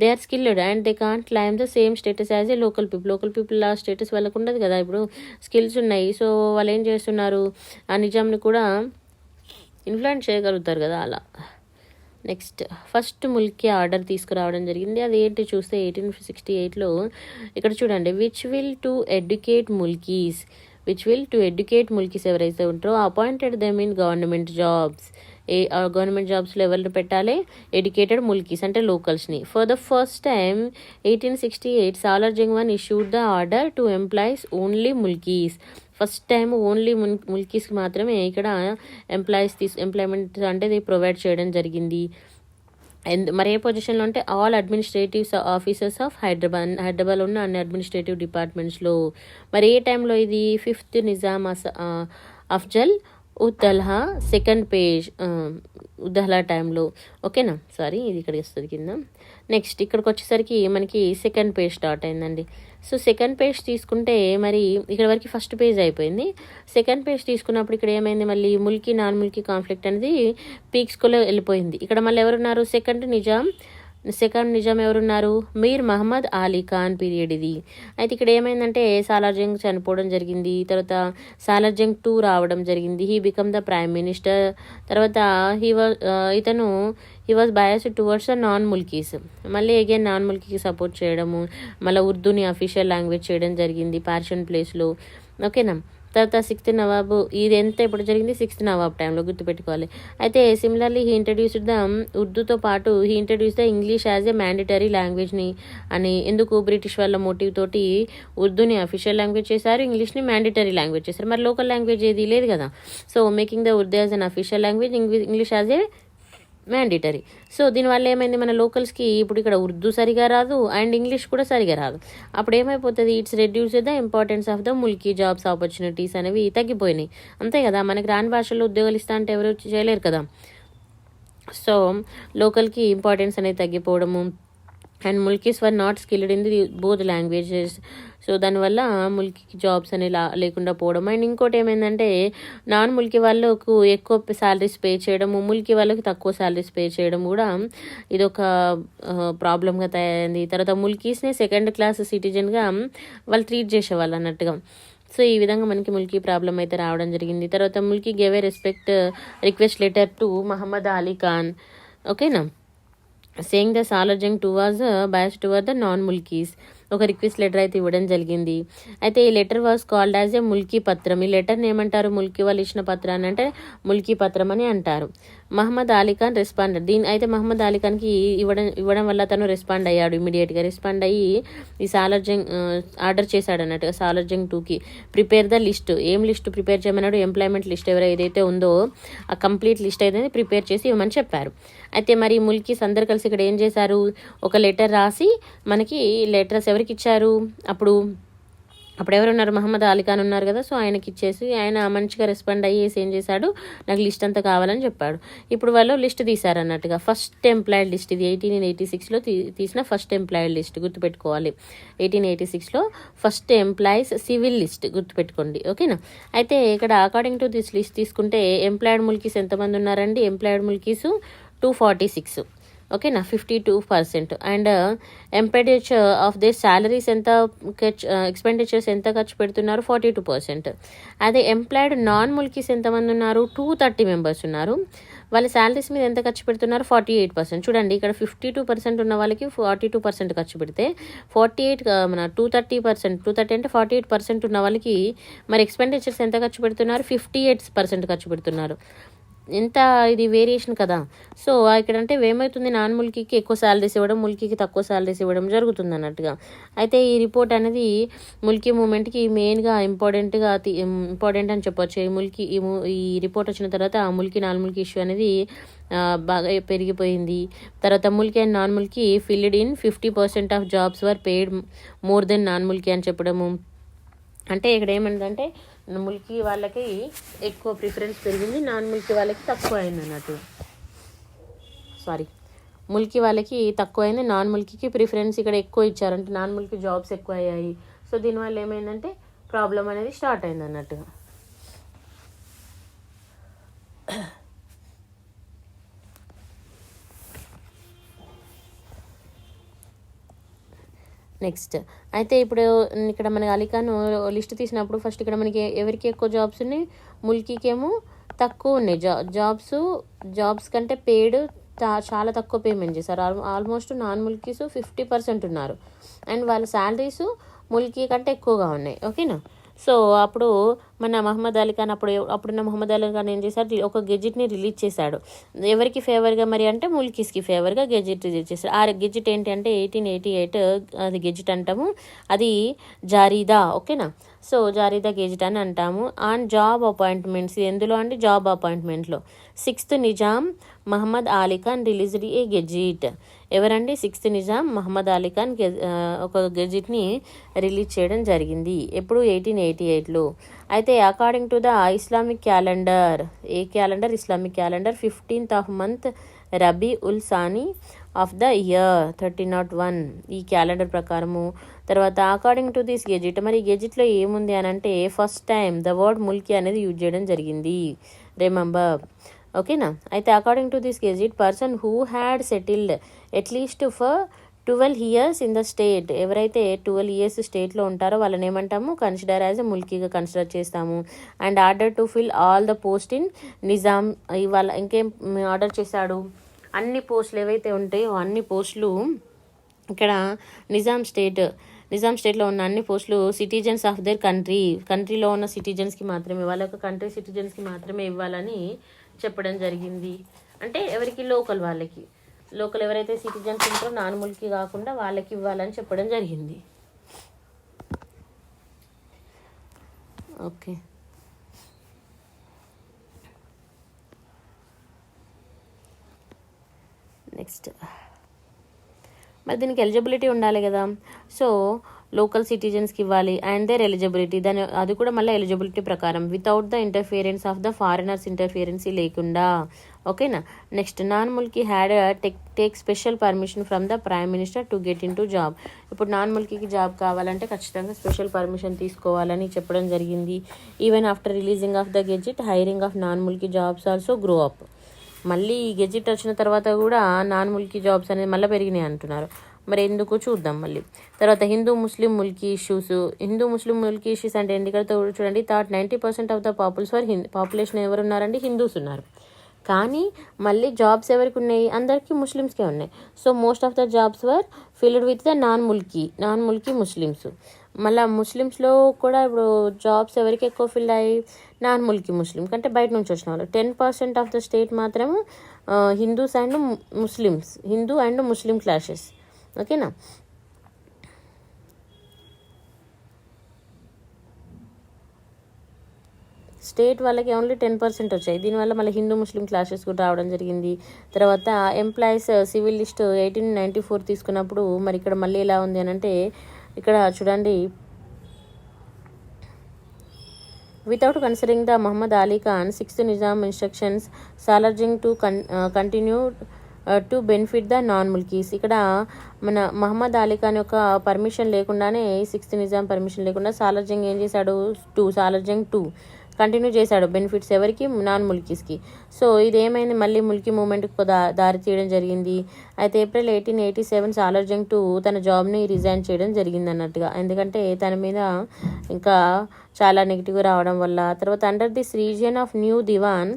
they are skilled and they can't claim the same status as a local people ఆ status వాళ్ళకు ఉండదు కదా, ఇప్పుడు స్కిల్స్ ఉన్నాయి. సో వాళ్ళు ఏం చేస్తున్నారు, ఆ నిజాంని కూడా ఇన్ఫ్లుయెన్స్ చేయగలుగుతారు కదా అలా. నెక్స్ట్ ఫస్ట్ ముల్కీ ఆర్డర్ తీసుకురావడం జరిగింది. అది ఏంటి చూస్తే 1868లో ఇక్కడ చూడండి, which will to educate mulkis ఎవరైతే ఉంటారో appointed them in government jobs. Government జాబ్స్లో ఎవరిని పెట్టాలి, ఎడ్యుకేటెడ్ ముల్కీస్ అంటే లోకల్స్ని. For the first time 1868 Salar Jung one issued the order to employees only mulkis. First time only ముల్కీస్కి మాత్రమే ఇక్కడ ఎంప్లాయ్మెంట్ అంటే ప్రొవైడ్ చేయడం జరిగింది. మరి ఏ పొజిషన్లో అంటే ఆల్ అడ్మినిస్ట్రేటివ్ ఆఫీసర్స్ ఆఫ్ హైదరాబాద్లో ఉన్న అన్ని అడ్మినిస్ట్రేటివ్ డిపార్ట్మెంట్స్లో. మరి ఏ టైంలో ఇది, 5th Nizam Afzal Uddaula second page Uddaula టైంలో. ఓకేనా, సారీ ఇది ఇక్కడికి వస్తుంది కింద. నెక్స్ట్ ఇక్కడికి వచ్చేసరికి మనకి సెకండ్ పేజ్ స్టార్ట్ అయిందండి. సో సెకండ్ పేజ్ తీసుకుంటే మరి ఇక్కడ వరకు ఫస్ట్ పేజ్ అయిపోయింది. సెకండ్ పేజ్ తీసుకున్నప్పుడు ఇక్కడ ఏమైంది, మళ్ళీ ముల్కీ నాన్ ముల్కీ కాన్ఫ్లిక్ట్ అనేది పీక్స్కోలో వెళ్ళిపోయింది. ఇక్కడ మళ్ళీ ఎవరున్నారు, సెకండ్ నిజాం ఎవరున్నారు, మీర్ మహమ్మద్ అలీ ఖాన్ పీరియడ్ ఇది. అయితే ఇక్కడ ఏమైందంటే సాలార్ జంగ్ చనిపోవడం జరిగింది. తర్వాత సాలార్ జంగ్ 2 రావడం జరిగింది. He become the prime minister. తర్వాత he was biased towards the non mulkis. మళ్ళీ అగైన్ నాన్ ముల్కీకి సపోర్ట్ చేయడము, మళ్ళీ ఉర్దూని అఫీషియల్ లాంగ్వేజ్ చేయడం జరిగింది పార్షియన్ ప్లేస్లో. ఓకేనా. తర్వాత 6th నవాబు, ఇది ఎంత ఇప్పుడు జరిగింది, 6th నవాబ్ టైంలో గుర్తుపెట్టుకోవాలి. అయితే సిమిలర్లీ హీ ఇంట్రడ్యూస్డ్ ద ఉర్దూతో పాటు he introduce the English as a mandatory లాంగ్వేజ్ని అని. ఎందుకు, బ్రిటిష్ వాళ్ళ మోటివ్ తోటి ఉర్దూని అఫీషియల్ లాంగ్వేజ్ చేశారు, ఇంగ్లీష్ని మ్యాండేటరీ లాంగ్వేజ్ చేశారు. మరి లోకల్ లాంగ్వేజ్ ఏది లేదు కదా, so making the Urdu as an official language, English as a mandatory. So దీనివల్ల ఏమైంది, మన లోకల్స్కి ఇప్పుడు ఇక్కడ ఉర్దూ సరిగా రాదు అండ్ ఇంగ్లీష్ కూడా సరిగా రాదు. అప్పుడు ఏమైపోతుంది, it's reduce the importance of the Mulki jobs opportunities అనేవి తగ్గిపోయినాయి. అంతే కదా, మనకి రాని భాషల్లో ఉద్యోగాలు ఇస్తా అంటే ఎవరు చేయలేరు కదా. సో లోకల్కి ఇంపార్టెన్స్ అనేది తగ్గిపోవడము. And Mulkis were not skilled in the both languages. So దానివల్ల ముల్కీకి జాబ్స్ అనేవి లేకుండా పోవడం. అండ్ ఇంకోటి ఏమైందంటే నాన్ ముల్కీ వాళ్ళకు ఎక్కువ శాలరీస్ పే చేయడము, ముల్కీ వాళ్ళకి తక్కువ శాలరీస్ పే చేయడం కూడా ఇదొక ప్రాబ్లంగా తయారైంది. తర్వాత ముల్కీస్ని సెకండ్ క్లాస్ సిటిజన్గా వాళ్ళు ట్రీట్ చేసేవాళ్ళు అన్నట్టుగా. సో ఈ విధంగా మనకి ముల్కీ ప్రాబ్లం అయితే రావడం జరిగింది. తర్వాత mulki gave a request letter to Mohammed Ali Khan. ఓకేనా, saying the Salar Jung 2 was biased toward the non mulkis. ఒక రిక్వెస్ట్ లెటర్ అయితే ఇవ్వడం జరిగింది. అయితే ఈ letter was called as a mulki patram. ఈ లెటర్ని ఏమంటారు, ముల్కీ వాళ్ళు ఇచ్చిన పత్రాన్ని అంటే ముల్కీ పత్రం అని అంటారు. మహమ్మద్ అలీ ఖాన్ రెస్పాండెడ్. అయితే మహమ్మద్ అలీ ఖాన్కి ఇవ్వడం వల్ల తను రెస్పాండ్ అయ్యాడు. ఇమీడియట్గా రెస్పాండ్ అయ్యి ఈ సాలార్ జంగ్ ఆర్డర్ చేశాడు అన్నట్టుగా సాలార్ జంగ్ 2కి ప్రిపేర్ ద లిస్ట్. ఏం లిస్ట్ ప్రిపేర్ చేయమన్నాడు, ఎంప్లాయ్మెంట్ లిస్ట్ ఏదైతే ఉందో ఆ కంప్లీట్ లిస్ట్ అయితే ప్రిపేర్ చేసి ఇవ్వమని చెప్పారు. అయితే మరి ముల్కీస్ అందరు కలిసి ఇక్కడ ఏం చేశారు, ఒక లెటర్ రాసి మనకి లెటర్స్ ఎవరికి ఇచ్చారు, అప్పుడు అప్పుడు ఎవరున్నారు, మహమ్మద్ అలీ ఖాన్ ఉన్నారు కదా. సో ఆయనకి ఇచ్చేసి ఆయన మంచిగా రెస్పాండ్ అయ్యేసి ఏం చేశాడు, నాకు లిస్ట్ అంతా కావాలని చెప్పాడు. ఇప్పుడు వాళ్ళు లిస్ట్ తీశారన్నట్టుగా, ఫస్ట్ ఎంప్లాయిడ్ లిస్ట్ ఇది 1886లో తీసిన ఫస్ట్ ఎంప్లాయిడ్ లిస్ట్, గుర్తుపెట్టుకోవాలి. 1886లో ఫస్ట్ ఎంప్లాయీస్ సివిల్ లిస్ట్ గుర్తుపెట్టుకోండి, ఓకేనా. అయితే ఇక్కడ అకార్డింగ్ టు దిస్ లిస్ట్ తీసుకుంటే ఎంప్లాయిడ్ ముల్కీస్ ఎంతమంది ఉన్నారండి, ఎంప్లాయిడ్ ముల్కీస్ 246, ఓకేనా, 52%. అండ్ ఎంపెడిచర్ ఆఫ్ దే శాలరీస్ ఎంత, ఎక్స్పెండిచర్స్ ఎంత ఖర్చు పెడుతున్నారు, 42%. అదే ఎంప్లాయిడ్ నాన్ ముల్కీస్ ఎంతమంది ఉన్నారు, 230 మెంబర్స్ ఉన్నారు. వాళ్ళ శాలరీస్ మీద ఎంత ఖర్చు పెడుతున్నారు, 48%. చూడండి ఇక్కడ 52% ఉన్న వాళ్ళకి 42% ఖర్చు పెడితే 48 మన 230%, 230 అంటే 48% ఉన్న వాళ్ళకి మరి ఎక్స్పెండిచర్స్ ఎంత ఖర్చు పెడుతున్నారు, 58% ఖర్చు పెడుతున్నారు. ఎంత ఇది వేరియేషన్ కదా. సో ఇక్కడ అంటే ఏమవుతుంది, నాన్ ముల్కీకి ఎక్కువ శాలరీస్ ఇవ్వడం, ముల్కీకి తక్కువ శాలరీస్ ఇవ్వడం జరుగుతుంది అన్నట్టుగా. అయితే ఈ రిపోర్ట్ అనేది ముల్కీ మూమెంట్కి మెయిన్గా ఇంపార్టెంట్ అని చెప్పొచ్చు. ఈ రిపోర్ట్ వచ్చిన తర్వాత ముల్కీ నాన్ ముల్కీ ఇష్యూ అనేది బాగా పెరిగిపోయింది. తర్వాత Mulki and non Mulki filled in 50% of jobs were paid more than non Mulki అని చెప్పడము. అంటే ఇక్కడ ఏమంటే ముల్కీ వాళ్ళకి ఎక్కువ ప్రిఫరెన్స్ పెరిగింది, నాన్ ముల్కీ వాళ్ళకి తక్కువ అయింది అన్నట్టు. ముల్కీ వాళ్ళకి తక్కువ అయింది, నాన్ ముల్కీకి ప్రిఫరెన్స్ ఇక్కడ ఎక్కువ ఇచ్చారు, అంటే నాన్ ముల్కీ జాబ్స్ ఎక్కువ అయ్యాయి. సో దీనివల్ల ఏమైందంటే ప్రాబ్లం అనేది స్టార్ట్ అయింది అన్నట్టుగా. నెక్స్ట్ అయితే ఇప్పుడు ఇక్కడ మనకి అలీఖాన్ లిస్ట్ తీసినప్పుడు ఫస్ట్ ఇక్కడ మనకి ఎవరికి ఎక్కువ జాబ్స్ ఉన్నాయి, ముల్కీకి ఏమో తక్కువ ఉన్నాయి జాబ్స్ కంటే పెయిడ్ చాలా తక్కువ పేమెంట్ చేశారు. ఆల్మోస్ట్ నాన్ ముల్కీస్ 50% ఉన్నారు, అండ్ వాళ్ళ శాలరీస్ ముల్కీ కంటే ఎక్కువగా ఉన్నాయి, ఓకేనా. సో అప్పుడు మన మహమ్మద్ అలీ ఖాన్ అప్పుడున్న మహమ్మద్ అలీ ఖాన్ ఏం చేశారు, ఒక గెజిట్ని రిలీజ్ చేశాడు. ఎవరికి ఫేవర్గా మరి అంటే ముల్కీస్కి ఫేవర్గా గెజిట్ రిలీజ్ చేశాడు. ఆ గెజిట్ ఏంటి అంటే 1888 అది గెజిట్ అంటాము, అది జారీదా, ఓకేనా. సో జారీదా గెజిట్ అని అంటాము. ఆన్ జాబ్ అపాయింట్మెంట్స్, ఎందులో అంటే జాబ్ అపాయింట్మెంట్లో 6th Nizam Mohammed Ali Khan released a gazette. ఎవరండి, 6th నిజాం మహమ్మద్ అలీ ఖాన్ ఒక గెజిట్ని రిలీజ్ చేయడం జరిగింది. ఎప్పుడు 1888లో. అయితే according to the Islamic calendar, A calendar, Islamic calendar 15th of month rabi ul సానీ of the year 1301 ఈ క్యాలెండర్ ప్రకారము. తర్వాత అకార్డింగ్ టు దిస్ గెజిట్, మరి ఈ గెజిట్లో ఏముంది అని అంటే first time the word Mulki అనేది యూజ్ చేయడం జరిగింది, రిమెంబర్, ఓకేనా. అయితే according to this gazette person who had settled at least for 12 years in the state, ఎవరైతే 12 years స్టేట్లో ఉంటారో వాళ్ళని ఏమంటాము, కన్సిడర్ యాజ్ ఎ ముల్కీగా కన్సిడర్ చేస్తాము. And order to fill all the post in Nizam, ఇవాళ ఇంకేం ఆర్డర్ చేశాడు, అన్ని పోస్టులు ఏవైతే ఉంటాయో అన్ని పోస్టులు ఇక్కడ నిజాం స్టేట్లో ఉన్న అన్ని పోస్టులు సిటిజన్స్ ఆఫ్ దేర్ కంట్రీలో ఉన్న సిటిజన్స్కి మాత్రమే, వాళ్ళ యొక్క కంట్రీ సిటిజన్స్కి మాత్రమే ఇవ్వాలని చెప్పడం జరిగింది. అంటే ఎవరికి, లోకల్ ఎవరైతే సిటిజన్స్ ఉంటారో నాన్ ముల్కీ కాకుండా వాళ్ళకి ఇవ్వాలని చెప్పడం జరిగింది. ఓకే, నెక్స్ట్ మరి దీనికి ఎలిజిబిలిటీ ఉండాలి కదా. సో లోకల్ సిటిజన్స్కి ఇవ్వాలి అండ్ దేర్ ఎలిజిబిలిటీ, అది కూడా మళ్ళీ ఎలిజిబిలిటీ ప్రకారం without the interference of the foreigners ఇంటర్ఫియరెన్సీ లేకుండా, ఓకేనా. Next non mulki had take special permission from the prime minister to get into job. ఇప్పుడు నాన్ ముల్కీకి జాబ్ కావాలంటే ఖచ్చితంగా స్పెషల్ పర్మిషన్ తీసుకోవాలని చెప్పడం జరిగింది. Even after releasing of the gazette hiring of non Mulki jobs also grow up. మళ్ళీ ఈ gazette వచ్చిన తర్వాత కూడా నాన్ ముల్కీ జాబ్స్ అనేది మళ్ళీ పెరిగినాయి అంటున్నారు. మరి ఎందుకు చూద్దాం మళ్ళీ. తర్వాత హిందూ ముస్లిం ముల్కీ ఇష్యూస్ అంటే ఏంటి, ఇక్కడ చూడండి 90% ఆఫ్ ద పాపులేషన్ ఎవరున్నారండి, హిందూస్ ఉన్నారు. కానీ మళ్ళీ జాబ్స్ ఎవరికి ఉన్నాయి, అందరికీ ముస్లిమ్స్కే ఉన్నాయి. So most of the jobs were filled with the non Mulki Muslims. మళ్ళీ ముస్లిమ్స్లో కూడా ఇప్పుడు జాబ్స్ ఎవరికి ఎక్కువ ఫిల్ అయ్యాయి, నాన్ ముల్కీ ముస్లిం కంటే బయట నుంచి వచ్చిన వాళ్ళు. 10% ఆఫ్ ద స్టేట్ మాత్రము Hindus and Muslims, Hindu and Muslim clashes, ఓకేనా. స్టేట్ వాళ్ళకి ఓన్లీ 10% వచ్చాయి. దీనివల్ల మళ్ళీ హిందూ ముస్లిం క్లాషెస్ కూడా రావడం జరిగింది. తర్వాత ఎంప్లాయీస్ సివిల్ లిస్ట్ 1894 తీసుకున్నప్పుడు మరి ఇక్కడ మళ్ళీ ఎలా ఉంది అని అంటే ఇక్కడ చూడండి Without considering the Muhammad Ali Khan 6th Nizam instructions, Salar Jung to continue to benefit the non Mulkis. ఇక్కడ మన మహమ్మద్ అలీ ఖాన్ యొక్క పర్మిషన్ లేకుండానే, 6th నిజాం పర్మిషన్ లేకుండా సాలార్ జంగ్ ఏం చేశాడు, సాలార్ జంగ్ 2 కంటిన్యూ చేశాడు బెనిఫిట్స్ ఎవరికి, నాన్ ముల్కీస్కి. సో ఇదేమైంది, మళ్ళీ ముల్కీ మూమెంట్కి దారి తీయడం జరిగింది. అయితే ఏప్రిల్ 1887 సాలార్ జంగ్ 2 తన జాబ్ని రిజైన్ చేయడం జరిగింది అన్నట్టుగా, ఎందుకంటే తన మీద ఇంకా చాలా నెగిటివ్ రావడం వల్ల. తర్వాత under this region of new Diwan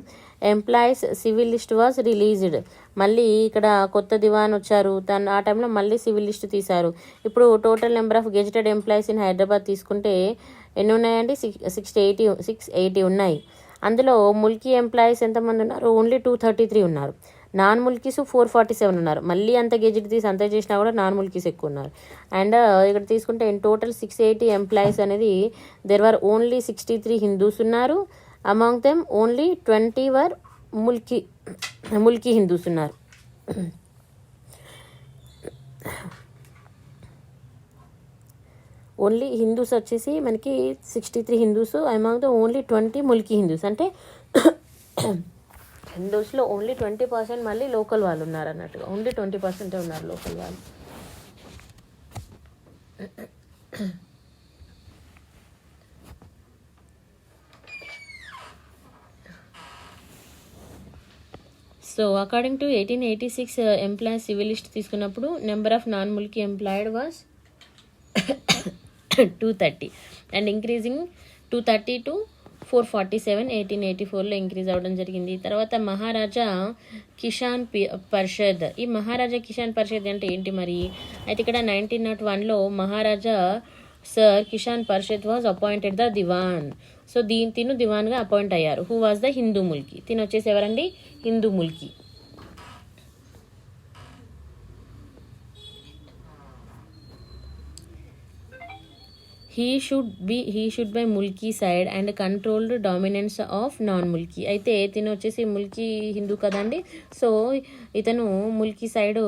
employees civil list was released. మళ్ళీ ఇక్కడ కొత్త దివాన్ వచ్చారు, ఆ టైంలో మళ్ళీ సివిల్ లిస్ట్ తీశారు. ఇప్పుడు total number of gazetted employees in Hyderabad తీసుకుంటే ఎన్ని ఉన్నాయండి, 680 ఉన్నాయి. అందులో ముల్కీ ఎంప్లాయీస్ ఎంతమంది ఉన్నారు, ఓన్లీ 233 ఉన్నారు. నాన్ ముల్కీస్ 447 ఉన్నారు. మళ్ళీ అంత గెజిట్ తీసి అంత చేసినా కూడా నాన్ ముల్కీస్ ఎక్కువ ఉన్నారు. అండ్ ఇక్కడ తీసుకుంటే ఇన్ టోటల్ 680 ఎంప్లాయీస్ అనేది దెర్ వర్ ఓన్లీ 63 హిందూస్ ఉన్నారు. అమాంగ్ దెమ్ ఓన్లీ 20 వర్ ముల్కీ హిందూస్ ఉన్నారు. ఓన్లీ హిందూస్ వచ్చేసి మనకి 63 Hindus, among the only 20 Mulki Hindus. అంటే హిందూస్లో ఓన్లీ 20% మళ్ళీ లోకల్ వాళ్ళు ఉన్నారు అన్నట్టుగా, ఓన్లీ 20% ఉన్నారు లోకల్ వాళ్ళు. So according to 1886 employees civil list తీసుకున్నప్పుడు number of non mulki employed was 230 and increasing 230 to 447 1884లో ఇంక్రీజ్ అవ్వడం జరిగింది. తర్వాత మహారాజా కిసాన్ పరిషద్. ఈ మహారాజా కిసాన్ పరిషద్ అంటే ఏంటి మరి, అయితే ఇక్కడ 1901లో Maharaja Sir Kishan Pershad was appointed the diwan. So తిను దివాన్గా అపాయింట్ అయ్యారు. Who was the Hindu mulki. తిను వచ్చేసి ఎవరండి, Hindu mulki. He should by mulki side and controlled dominance of non mulki. అయితే తిను వచ్చేసి ముల్కీ హిందూ కదండి, సో ఇతను ముల్కీ సైడ్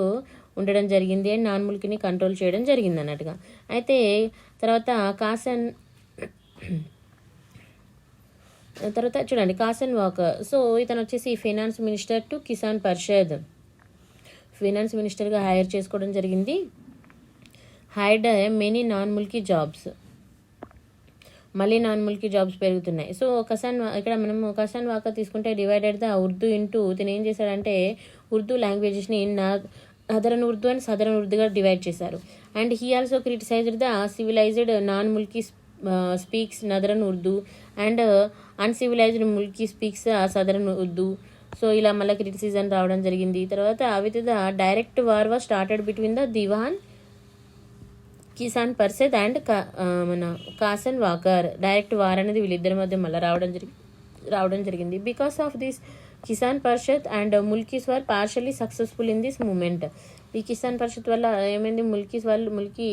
ఉండడం జరిగింది అండ్ నాన్ ముల్కీని కంట్రోల్ చేయడం జరిగింది అన్నట్టుగా. అయితే తర్వాత చూడండి కాసన్ వాకర్. సో ఇతను వచ్చేసి finance minister to Kishan Pershad, finance మినిస్టర్గా హైర్ చేసుకోవడం జరిగింది. Hired many non Mulki jobs. మళ్ళీ నాన్ ముల్కీ జాబ్స్ పెరుగుతున్నాయి. సో ఇక్కడ మనము కసాన్ వాకర్ తీసుకుంటే డివైడెడ్ ద ఉర్దూ ఇంటూ, తిను ఏం చేశాడంటే ఉర్దూ లాంగ్వేజెస్ని నదరన్ ఉర్దూ అండ్ సదరన్ ఉర్దూగా డివైడ్ చేశారు. And he also criticised the civilised non mulki speaks northern Urdu and uncivilised mulki speaks southern Urdu. So ఇలా మళ్ళీ క్రిటిసిజం రావడం జరిగింది. తర్వాత with the direct war was started between the Diwan Kisan Parishad and మన కాసన్ వాకర్. డైరెక్ట్ వార్ అనేది వీళ్ళిద్దరి మధ్య మళ్ళీ రావడం జరిగింది. Because of this Kisan Parishad and Mulkis were partially successful in this moment. ఈ కిసాన్ పరిషత్ వల్ల ఏమైంది, ముల్కీ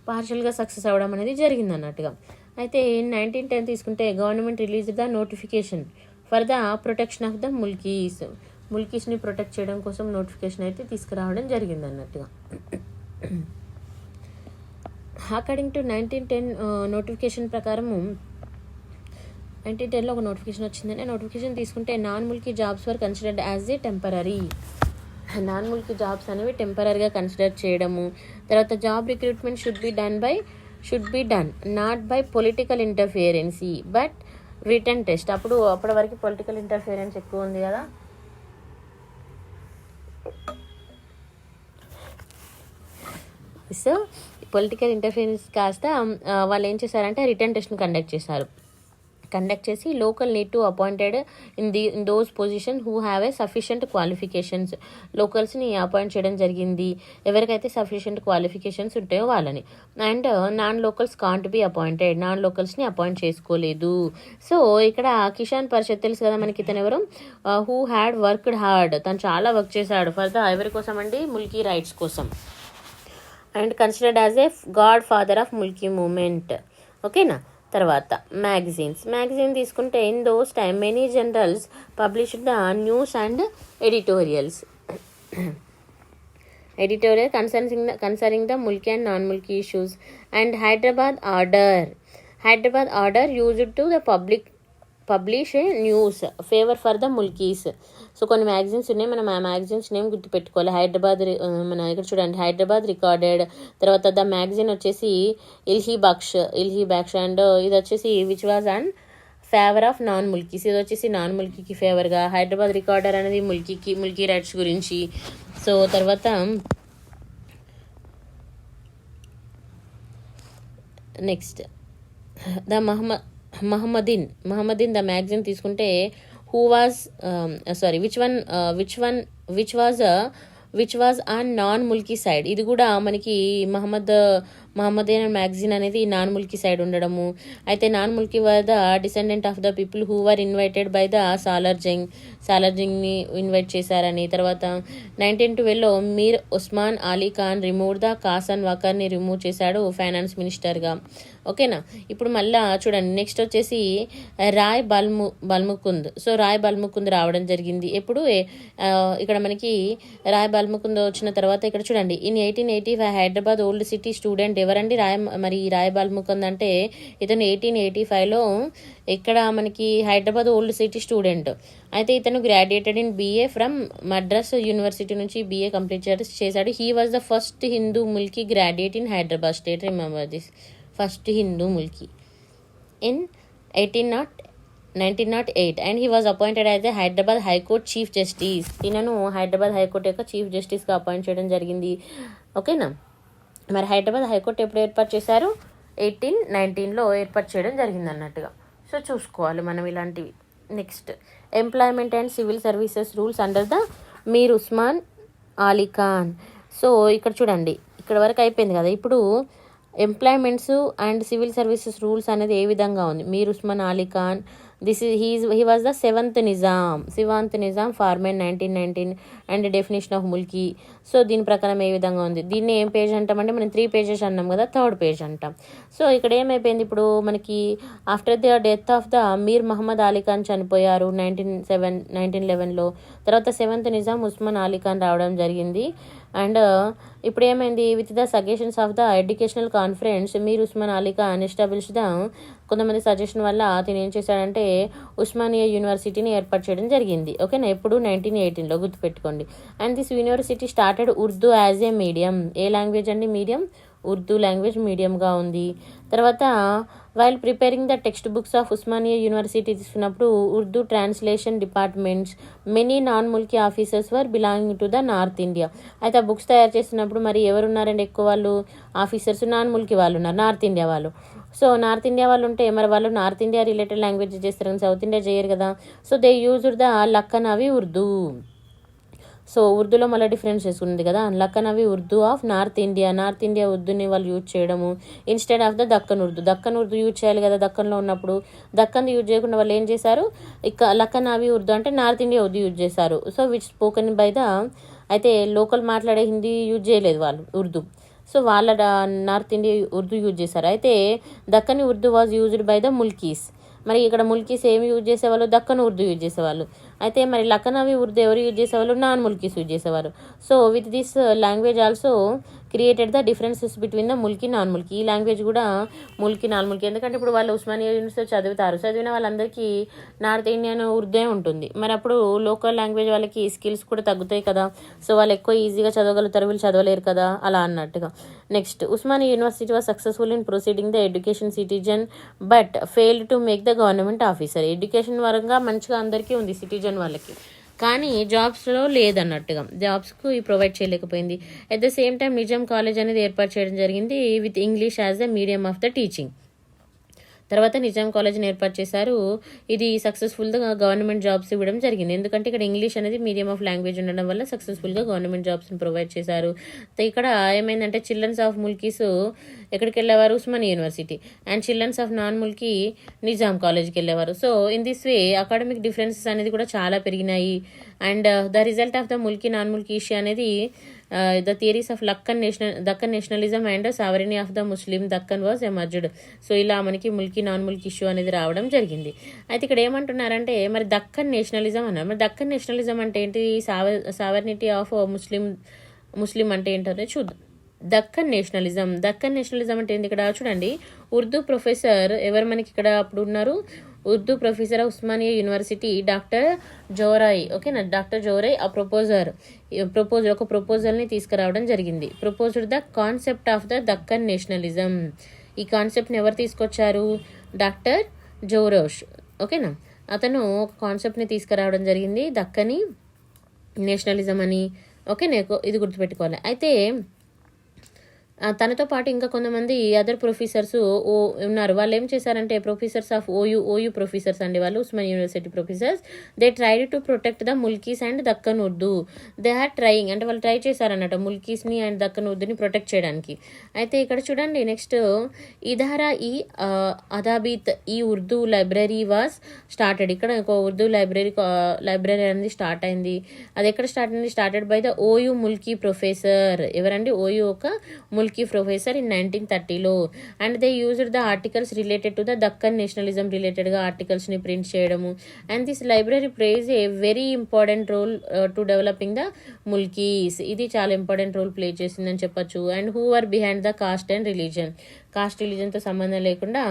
పార్షల్గా సక్సెస్ అవ్వడం అనేది జరిగింది అన్నట్టుగా. అయితే 1910 తీసుకుంటే government release the notification for the protection of the ముల్కీస్ని ప్రొటెక్ట్ చేయడం కోసం నోటిఫికేషన్ అయితే తీసుకురావడం జరిగింది అన్నట్టుగా. అకార్డింగ్ టు 1910 నోటిఫికేషన్ ప్రకారము 1910లో ఒక నోటిఫికేషన్ వచ్చిందని, నోటిఫికేషన్ తీసుకుంటే non Mulki jobs were considered as a temporary. Non Mulki jobs అనేవి టెంపరీగా కన్సిడర్ చేయడము. తర్వాత job recruitment should be done not by political interference but written test. అప్పటి వరకు పొలిటికల్ ఇంటర్ఫియరెన్స్ ఎక్కువ ఉంది కదా, సో పొలిటికల్ ఇంటర్ఫియరెన్స్ కాస్త వాళ్ళు ఏం చేశారంటే రిటర్న్ టెస్ట్ని కండక్ట్ చేసి local need to appointed in those position who have a sufficient qualifications. లోకల్స్ని అపాయింట్ చేయడం జరిగింది ఎవరికైతే సఫిషియంట్ క్వాలిఫికేషన్స్ ఉంటాయో వాళ్ళని. And non locals can't be appointed, non లోకల్స్ని అపాయింట్ చేసుకోలేదు. సో ఇక్కడ కిసాన్ పరిషత్ తెలుసు కదా మనకి, ఇతను ఎవరు, హూ హ్యాడ్ వర్క్డ్ హార్డ్, తను చాలా వర్క్ చేశాడు ఫర్ ద ఎవరి కోసం అండి, ముల్కీ రైట్స్ కోసం. And considered as a god father of mulki movement. ఓకేనా. తర్వాత మ్యాగజైన్ తీసుకుంటే in those time many journals published the news and editorial concerning the Mulki and non mulki issues. And Hyderabad order used to the publish news favour for the mulkis. So కొన్ని magazines ఉన్నాయి, మనం ఆ magazines name గుర్తుపెట్టుకోవాలి. మన ఇక్కడ చూడండి, హైదరాబాద్ రికార్డెడ్. తర్వాత ద మ్యాగజైన్ వచ్చేసి ఇల్హీ బక్ష్. అండ్ ఇది వచ్చేసి which was and favour of non Mulkis. ఇది వచ్చేసి నాన్ ముల్కీకి ఫేవర్గా. హైదరాబాద్ రికార్డర్ అనేది ముల్కీ రైట్స్ గురించి. సో తర్వాత next the Muhammadan the magazine తీసుకుంటే who was which was on non Mulki side. ఇది కూడా మనకి మహమ్మదీన్ మ్యాగజైన్ అనేది నాన్ ముల్కీ సైడ్ ఉండడము. అయితే non Mulki were the descendant of the people who were invited by the సాలార్జంగ్ని ఇన్వైట్ చేశారని. తర్వాత 1912లో Mir Osman Ali Khan remove the Casson వకర్ని remove చేశాడు ఫైనాన్స్ మినిస్టర్గా. ఓకేనా. ఇప్పుడు మళ్ళా చూడండి, నెక్స్ట్ వచ్చేసి రాయ్ బల్ముకుంద్. సో రాయ్ బల్ముకుంద్ రావడం జరిగింది. ఎప్పుడు ఇక్కడ మనకి రాయ్ బల్ముకుంద్ వచ్చిన తర్వాత ఇక్కడ చూడండి, in 1885 Hyderabad old city student. ఎవరండి రాయ్ బల్ముకుంద్ అంటే ఇతను 1885లో ఇక్కడ మనకి హైదరాబాద్ ఓల్డ్ సిటీ స్టూడెంట్. అయితే ఇతను graduated in BA from Madras university నుంచి BA కంప్లీట్ చేశాడు. He was the first Hindu Mulki graduate in Hyderabad state. Remember this, first Hindu Mulki in 1908 and he was appointed as the Hyderabad high court chief justice. ఈయనను హైదరాబాద్ హైకోర్టు యొక్క chief జస్టిస్గా appoint చేయడం జరిగింది. ఓకేనా. మరి హైదరాబాద్ హైకోర్టు ఎప్పుడు ఏర్పాటు చేశారు? 1819లో ఏర్పాటు చేయడం జరిగింది అన్నట్టుగా. సో చూసుకోవాలి మనం ఇలాంటివి. Next employment and civil services rules under the Mir Osman Ali Khan. So ఇక్కడ చూడండి, ఇక్కడ వరకు అయిపోయింది కదా. ఇప్పుడు employments and civil services rules అనేది ఏ విధంగా ఉంది? Mir Osman Ali Khan he was the seventh Nizam formed in 1919 and definition of mulki. So దీని ప్రకారం ఏ విధంగా ఉంది? దీన్ని ఏం పేజ్ అంటామంటే మనం 3 pages అన్నాం కదా, 3rd పేజ్ అంటాం. సో ఇక్కడ ఏమైపోయింది, ఇప్పుడు మనకి after the death of the Mir Mohammad Ali Khan చనిపోయారు 1911లో. తర్వాత 7th నిజాం ఉస్మాన్ అలీ ఖాన్ రావడం జరిగింది. అండ్ ఇప్పుడు ఏమైంది, with the suggestions of the educational conference Mir Osman Ali Khan establish the, కొంతమంది సజెషన్ వల్ల అతను ఏం చేశాడంటే ఉస్మానియా యూనివర్సిటీని ఏర్పాటు చేయడం జరిగింది. ఓకేనా. ఎప్పుడు 1918లో గుర్తుపెట్టుకోండి. And this university started Urdu as a medium. ఏ లాంగ్వేజ్ అండి? మీడియం. ఉర్దూ లాంగ్వేజ్ మీడియంగా ఉంది. తర్వాత while preparing the text books of Osmania university తీసుకున్నప్పుడు Urdu translation departments many non Mulki officers were belonging to the north India. అయితే ఆ బుక్స్ తయారు చేస్తున్నప్పుడు మరి ఎవరున్నారండి ఎక్కువ? వాళ్ళు ఆఫీసర్స్ నాన్ ముల్కీ వాళ్ళు ఉన్నారు, నార్త్ ఇండియా వాళ్ళు. సో నార్త్ ఇండియా వాళ్ళు ఉంటే మరి వాళ్ళు నార్త్ ఇండియా రిలేటెడ్ లాంగ్వేజ్ చేస్తారు కానీ సౌత్ ఇండియా చేయరు కదా. So they used the Lucknowi Urdu. So ఉర్దూలో మళ్ళీ డిఫరెన్సెస్ ఉంది కదా. Lucknowi Urdu of north India ఉర్దూని వాళ్ళు యూజ్ చేయడము instead of the Deccan Urdu use చేయాలి కదా. దక్కన్లో ఉన్నప్పుడు దక్కన్ యూజ్ చేయకుండా వాళ్ళు ఏం చేశారు, ఇక లక్కనవి ఉర్దూ అంటే నార్త్ ఇండియా ఉర్దూ యూజ్ చేశారు. So which spoken by the, అయితే లోకల్ మాట్లాడే హిందీ యూజ్ చేయలేదు వాళ్ళు, ఉర్దూ. సో వాళ్ళ నార్త్ ఇండియా ఉర్దూ యూజ్ చేశారు. అయితే Dakhni Urdu was used by the Mulkis. మరి ఇక్కడ ముల్కీస్ ఏమి యూజ్ చేసేవాళ్ళు? దక్కన్ ఉర్దూ యూజ్ చేసేవాళ్ళు. అయితే మరి లఖనవి ఉర్దూ ఎవరు యూజ్ చేసేవాళ్ళు? నాన్ ముల్కీస్ యూజ్ చేసేవారు. So with this language also created the differences between the Mulki non Mulki. ఈ లాంగ్వేజ్ కూడా ముల్కీ నాన్ ముల్కీ, ఎందుకంటే ఇప్పుడు వాళ్ళు ఉస్మానియా యూనివర్సిటీ చదివిన వాళ్ళందరికీ నార్త్ ఇండియన్ ఉర్దూ ఉంటుంది. మరి అప్పుడు లోకల్ లాంగ్వేజ్ వాళ్ళకి స్కిల్స్ కూడా తగ్గుతాయి కదా. సో వాళ్ళు ఎక్కువ ఈజీగా చదవగలుగుతారు, వీళ్ళు చదవలేరు కదా, అలా అన్నట్టుగా. Next Osmania university was successful in proceeding the education citizen but failed to make the government officer. Education పరంగా మంచిగా అందరికీ ఉంది సిటిజన్ వాళ్ళకి, కానీ జాబ్స్లో లేదన్నట్టుగా, జాబ్స్కు ప్రొవైడ్ చేయలేకపోయింది. At the same time Nizam college అనేది ఏర్పాటు చేయడం జరిగింది with English as the medium of the teaching. తర్వాత నిజాం కాలేజ్ని ఏర్పాటు చేశారు. ఇది సక్సెస్ఫుల్గా గవర్నమెంట్ జాబ్స్ ఇవ్వడం జరిగింది, ఎందుకంటే ఇక్కడ ఇంగ్లీష్ అనేది మీడియం ఆఫ్ లాంగ్వేజ్ ఉండడం వల్ల సక్సెస్ఫుల్గా గవర్నమెంట్ జాబ్స్ని ప్రొవైడ్ చేశారు. ఇక్కడ ఏమైందంటే చిల్డ్రన్స్ ఆఫ్ ముల్కీస్ ఎక్కడికి వెళ్ళేవారు? Osmania university. And childrens of non Mulki Nizam కాలేజ్కి వెళ్ళేవారు. So in this way academic differences అనేది కూడా చాలా పెరిగినాయి. And the result of the Mulki non Mulki issue అనేది the theories of Deccan nationalism and sovereignty of the Muslim Deccan was emerged. So ఇలా మనకి ముల్కీ నాన్ ముల్కీ ఇష్యూ అనేది రావడం జరిగింది. అయితే ఇక్కడ ఏమంటున్నారంటే మరి దక్కన్ నేషనలిజం అన్నారు. మరి దక్కన్ నేషనలిజం అంటే ఏంటి? సావర్నిటీ ఆఫ్ ముస్లిం అంటే ఏంటనే చూద్దాం. దక్కన్ నేషనలిజం అంటే ఏంటి? ఇక్కడ చూడండి, ఉర్దూ ప్రొఫెసర్ ఎవరు మనకి ఇక్కడ అప్పుడు ఉన్నారు? Urdu professor Osmania university doctor Zore. ఓకేనా, డాక్టర్ జోరాయ్ ఆ ఒక ప్రపోజల్ని తీసుకురావడం జరిగింది. Proposed the concept of the Deccan nationalism. ఈ కాన్సెప్ట్ని ఎవరు తీసుకొచ్చారు? డాక్టర్ జోరోష్. ఓకేనా, అతను ఒక కాన్సెప్ట్ని తీసుకురావడం జరిగింది, దక్కని నేషనలిజం అని. ఓకే, ఇది గుర్తుపెట్టుకోవాలి. అయితే తనతో పాటు ఇంకా కొంతమంది అదర్ ప్రొఫెసర్స్ ఉన్నారు. వాళ్ళు ఏం చేశారంటే ప్రొఫెసర్స్ ఆఫ్ ఓయూ ప్రొఫెసర్స్ అండి, వాళ్ళు Osman university professors. They tried to protect the mulkis and Deccan Urdu. They had trying అంటే వాళ్ళు ట్రై చేశారన్నట్టు ముల్కీస్ని అండ్ దక్కన్ ఉర్దూని ప్రొటెక్ట్ చేయడానికి. అయితే ఇక్కడ చూడండి నెక్స్ట్, ఇదారా ఈ అదాబీత్ ఈ ఉర్దూ లైబ్రరీ వాజ్ స్టార్టెడ్. ఇక్కడ ఒక ఉర్దూ లైబ్రరీ అనేది స్టార్ట్ అయింది. అది ఎక్కడ స్టార్ట్ అయింది? Started by the OU Mulki professor. ఎవరండి? ఓయూ ఒక ముల్కీ ప్రొఫెసర్ ఇన్ 1930లో. And they used the articles related to the Deccan nationalism రిలేటెడ్గా ఆర్టికల్స్ని ప్రింట్ చేయడము. And this library plays a very important role to developing the Mulkis. ఇది చాలా ఇంపార్టెంట్ రోల్ ప్లే చేసిందని చెప్పొచ్చు. And who are behind the caste and religion. Caste రిలీజన్తో సంబంధం లేకుండా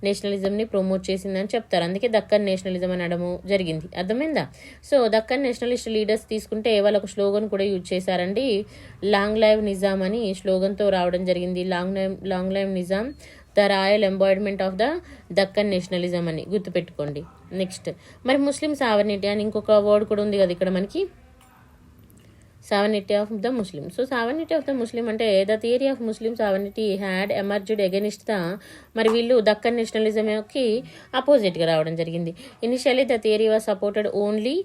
నేషనలిజంని ప్రమోట్ చేసిందని చెప్తారు. అందుకే దక్కన్ నేషనలిజం అనడము జరిగింది. అర్థమైందా? సో దక్కన్ నేషనలిస్ట్ లీడర్స్ తీసుకుంటే వాళ్ళు ఒక స్లోగన్ కూడా యూజ్ చేశారండి, లాంగ్ లైవ్ నిజాం అని స్లోగన్తో రావడం జరిగింది. Long live Nizam the royal embodiment of the Deccan nationalism అని గుర్తుపెట్టుకోండి. నెక్స్ట్ మరి ముస్లిం సావర్నిటీ అని ఇంకొక వర్డ్ కూడా ఉంది కదా ఇక్కడ మనకి, sovereignty of the Muslim. So sovereignty of the Muslim అంటే the theory of Muslim sovereignty had emerged against the, మరి వీళ్ళు దక్కన్ నేషనలిజంకి అపోజిట్గా రావడం జరిగింది. Initially the theory was supported only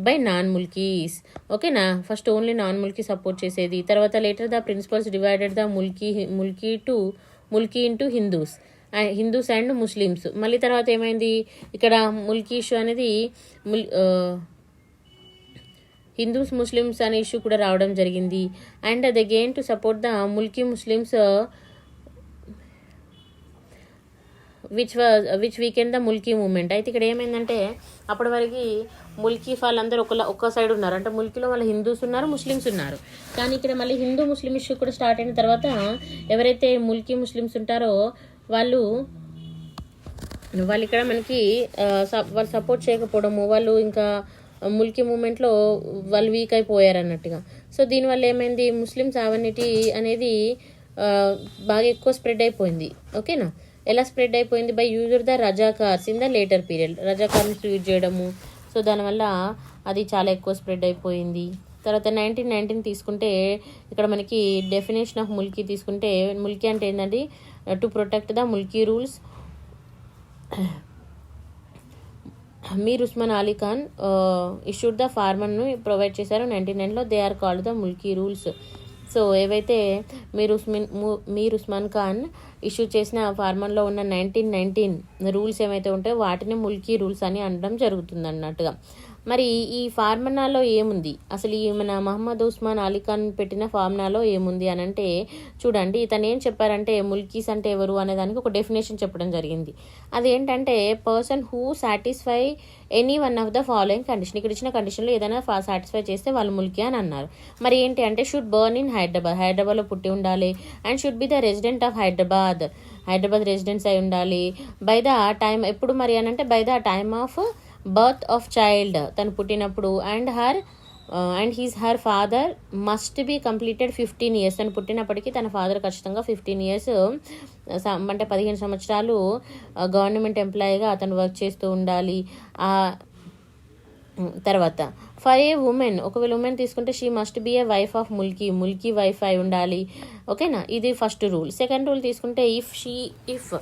by non Mulkis. ఓకేనా, first only non Mulki support చేసేది. తర్వాత later the principles divided the Mulki into Hindus and Muslims. మళ్ళీ తర్వాత ఏమైంది ఇక్కడ ముల్కీ ఇష్యూ అనేది హిందూస్ ముస్లిమ్స్ అనే ఇష్యూ కూడా రావడం జరిగింది. And they gain to support the Mulki Muslims which weekend the mulki movement. అయితే ఇక్కడ ఏమైందంటే అప్పటి వరకు ముల్కీ వాళ్ళందరూ ఒక్క సైడ్ ఉన్నారు, అంటే ముల్కీలో వాళ్ళ హిందూస్ ఉన్నారు, ముస్లిమ్స్ ఉన్నారు. కానీ ఇక్కడ మళ్ళీ హిందూ ముస్లిం ఇష్యూ కూడా స్టార్ట్ అయిన తర్వాత ఎవరైతే ముల్కీ ముస్లిమ్స్ ఉంటారో వాళ్ళు ఇక్కడ మనకి వాళ్ళు సపోర్ట్ చేయకపోవడము, వాళ్ళు ఇంకా ముల్కీ మూమెంట్లో వాళ్ళు వీక్ అయిపోయారు అన్నట్టుగా. సో దీనివల్ల ఏమైంది, ముస్లిం సావర్నిటీ అనేది బాగా ఎక్కువ స్ప్రెడ్ అయిపోయింది. ఓకేనా, ఎలా స్ప్రెడ్ అయిపోయింది? By user the Razakars in the later period. రజాకార్ని యూజ్ చేయడము. సో దానివల్ల అది చాలా ఎక్కువ స్ప్రెడ్ అయిపోయింది. తర్వాత 1919 తీసుకుంటే ఇక్కడ మనకి డెఫినేషన్ ఆఫ్ ముల్కీ తీసుకుంటే, ముల్కీ అంటే ఏంటంటే to protect the Mulki rules. Mir Osman Ali Khan issued the ఫార్మర్ను ప్రొవైడ్ చేశారు 1999లో. They are called the Mulki rules. So ఏవైతే మీర్ ఉస్మాన్ ఖాన్ ఇష్యూ చేసిన ఫార్మర్లో ఉన్న 1919 రూల్స్ ఏమైతే ఉంటాయో వాటిని ముల్కీ రూల్స్ అని అనడం జరుగుతుంది అన్నట్టుగా. మరి ఈ ఫార్ములాలో ఏముంది అసలు? ఈ మన మహమ్మద్ ఉస్మాన్ అలీ ఖాన్ పెట్టిన ఫార్ములాలో ఏముంది అని అంటే చూడండి, ఇతను ఏం చెప్పారంటే ముల్కీస్ అంటే ఎవరు అనే దానికి ఒక డెఫినేషన్ చెప్పడం జరిగింది. అదేంటంటే person who satisfy any one of the following condition. ఇక్కడ ఇచ్చిన కండిషన్లో ఏదైనా సాటిస్ఫై చేస్తే వాళ్ళు ముల్కీ అని అన్నారు. మరి ఏంటి అంటే షుడ్ బర్న్ ఇన్ హైదరాబాద్లో పుట్టి ఉండాలి. And should be the resident of Hyderabad residents అయి ఉండాలి. బై ద టైమ్, ఎప్పుడు మరి అని అంటే by the time of birth of child, తను పుట్టినప్పుడు. And her father must be completed 15 years. తను పుట్టినప్పటికీ తన ఫాదర్ ఖచ్చితంగా 15 years అంటే 15 సంవత్సరాలు గవర్నమెంట్ ఎంప్లాయీగా అతను వర్క్ చేస్తూ ఉండాలి. తర్వాత ఫర్ ఏ ఉమెన్, ఒకవేళ ఉమెన్ తీసుకుంటే she must be A wife of Mulki wife అయి ఉండాలి. ఓకేనా, ఇది ఫస్ట్ రూల్. సెకండ్ రూల్ తీసుకుంటే if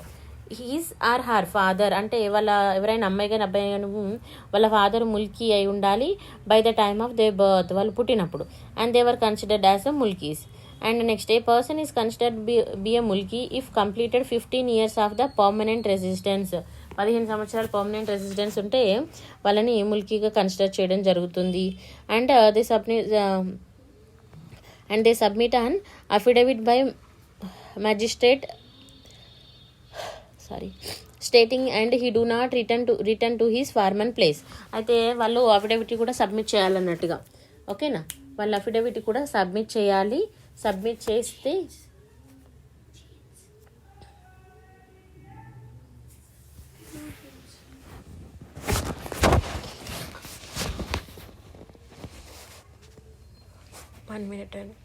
he's or her father, అంటే వాళ్ళ ఎవరైనా అమ్మాయి కానీ అబ్బాయి కానీ వాళ్ళ ఫాదర్ ముల్కీ అయి ఉండాలి by the time of they birth, వాళ్ళు పుట్టినప్పుడు. And they were considered as a Mulkis. And next A person is considered B a Mulki if completed 15 years of the permanent resistance. 15 సంవత్సరాలు పర్మనెంట్ రెసిడెన్స్ ఉంటే వాళ్ళని ముల్కీగా కన్సిడర్ చేయడం జరుగుతుంది. And they submit an affidavit by magistrate stating and he do not return to his former place. అయితే వాళ్ళు affidavit కూడా submit చేయాలన్నట్టుగా. ఓకేనా, వాళ్ళు అఫిడవిట్ కూడా సబ్మిట్ చేయాలి. సబ్మిట్ చేస్తే 1 minute అండి.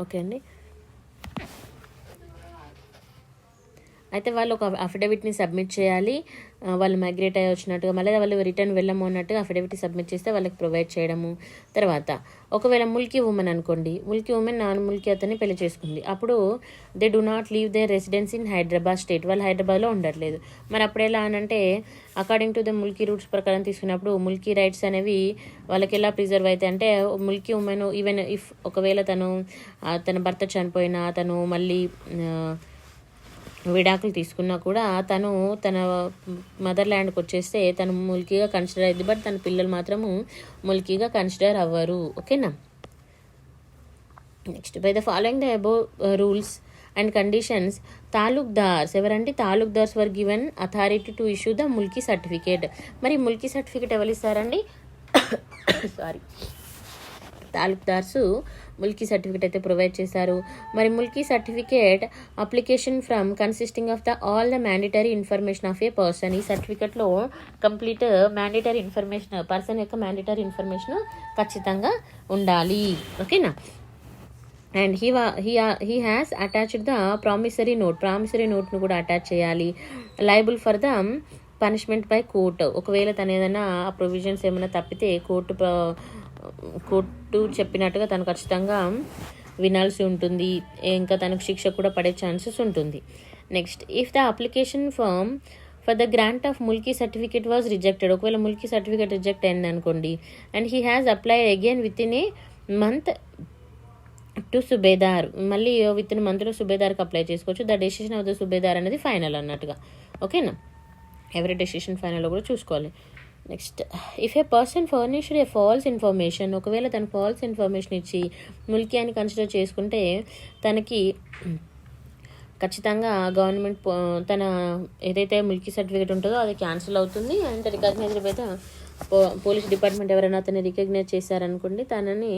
ఓకే అండి. అయితే వాళ్ళు ఒక అఫిడవిట్ని సబ్మిట్ చేయాలి. వాళ్ళు మైగ్రేట్ అయ్యి వచ్చినట్టుగా, మళ్ళీ వాళ్ళు రిటర్న్ వెళ్ళము అన్నట్టుగా అఫిడవిట్ సబ్మిట్ చేస్తే వాళ్ళకి ప్రొవైడ్ చేయడము. తర్వాత ఒకవేళ ముల్కీ ఉమెన్ అనుకోండి, ముల్కీ ఉమెన్ నాన్ ముల్కీ అతన్ని పెళ్లి చేసుకుంది. అప్పుడు they do not leave their residence in Hyderabad state. వాళ్ళు హైదరాబాద్లో ఉండట్లేదు. మరి అప్పుడు ఎలా అనంటే according to the mulki rules ప్రకారం తీసుకున్నప్పుడు ముల్కీ రైట్స్ అనేవి వాళ్ళకి ఎలా ప్రిజర్వ్ అవుతాయి అంటే, ముల్కీ ఉమెన్ ఈవెన్ ఇఫ్ ఒకవేళ తన భర్త చనిపోయినా, తను మళ్ళీ విడాకులు తీసుకున్నా కూడా తను తన మదర్ ల్యాండ్కి వచ్చేస్తే తను ముల్కీగా కన్సిడర్ అయింది. బట్ తన పిల్లలు మాత్రము ముల్కీగా కన్సిడర్ అవ్వరు. ఓకేనా. Next, by the following the above rules and conditions Taluqdars, ఎవరంటే Taluqdars were given authority to issue the Mulki certificate. మరి ముల్కీ సర్టిఫికేట్ ఎవరు ఇస్తారండి? సారీ, తాలూక్దార్స్ ముల్కీ సర్టిఫికేట్ అయితే ప్రొవైడ్ చేశారు. మరి Mulki certificate application from consisting of all the mandatory information of a person. ఈ సర్టిఫికేట్లో complete mandatory information, person యొక్క మ్యాండేటరీ ఇన్ఫర్మేషన్ ఖచ్చితంగా ఉండాలి. ఓకేనా. And he has attached the promissory నోట్ను కూడా అటాచ్ చేయాలి. Liable for the punishment by court. ఒకవేళ తను ఏదైనా ఆ ప్రొవిజన్స్ ఏమైనా తప్పితే కోర్టు చెప్పినట్టుగా తను ఖచ్చితంగా వినాల్సి ఉంటుంది. ఇంకా తనకు శిక్ష కూడా పడే ఛాన్సెస్ ఉంటుంది. Next, if the application for the grant of Mulki certificate was rejected. ఒకవేళ ముల్కీ సర్టిఫికేట్ రిజెక్ట్ అయింది అనుకోండి, and he has applied again with in a month to subedar. మళ్ళీ విత్ ఇన్ మంత్లో సుబేదార్కి అప్లై చేసుకోవచ్చు. The decision of the subedar అనేది final అన్నట్టుగా. ఓకేనా. ఎవరి డెసిషన్ ఫైనల్లో కూడా చూసుకోవాలి. Next, if A person furnished A false information. ఒకవేళ తను ఫాల్స్ ఇన్ఫర్మేషన్ ఇచ్చి ముల్కీ అని కన్సిడర్ చేసుకుంటే తనకి ఖచ్చితంగా గవర్నమెంట్ తన ఏదైతే ముల్కీ సర్టిఫికేట్ ఉంటుందో అది క్యాన్సిల్ అవుతుంది. And recognised by the police department. ఎవరైనా అతన్ని రికగ్నైజ్ చేశారనుకోండి, తనని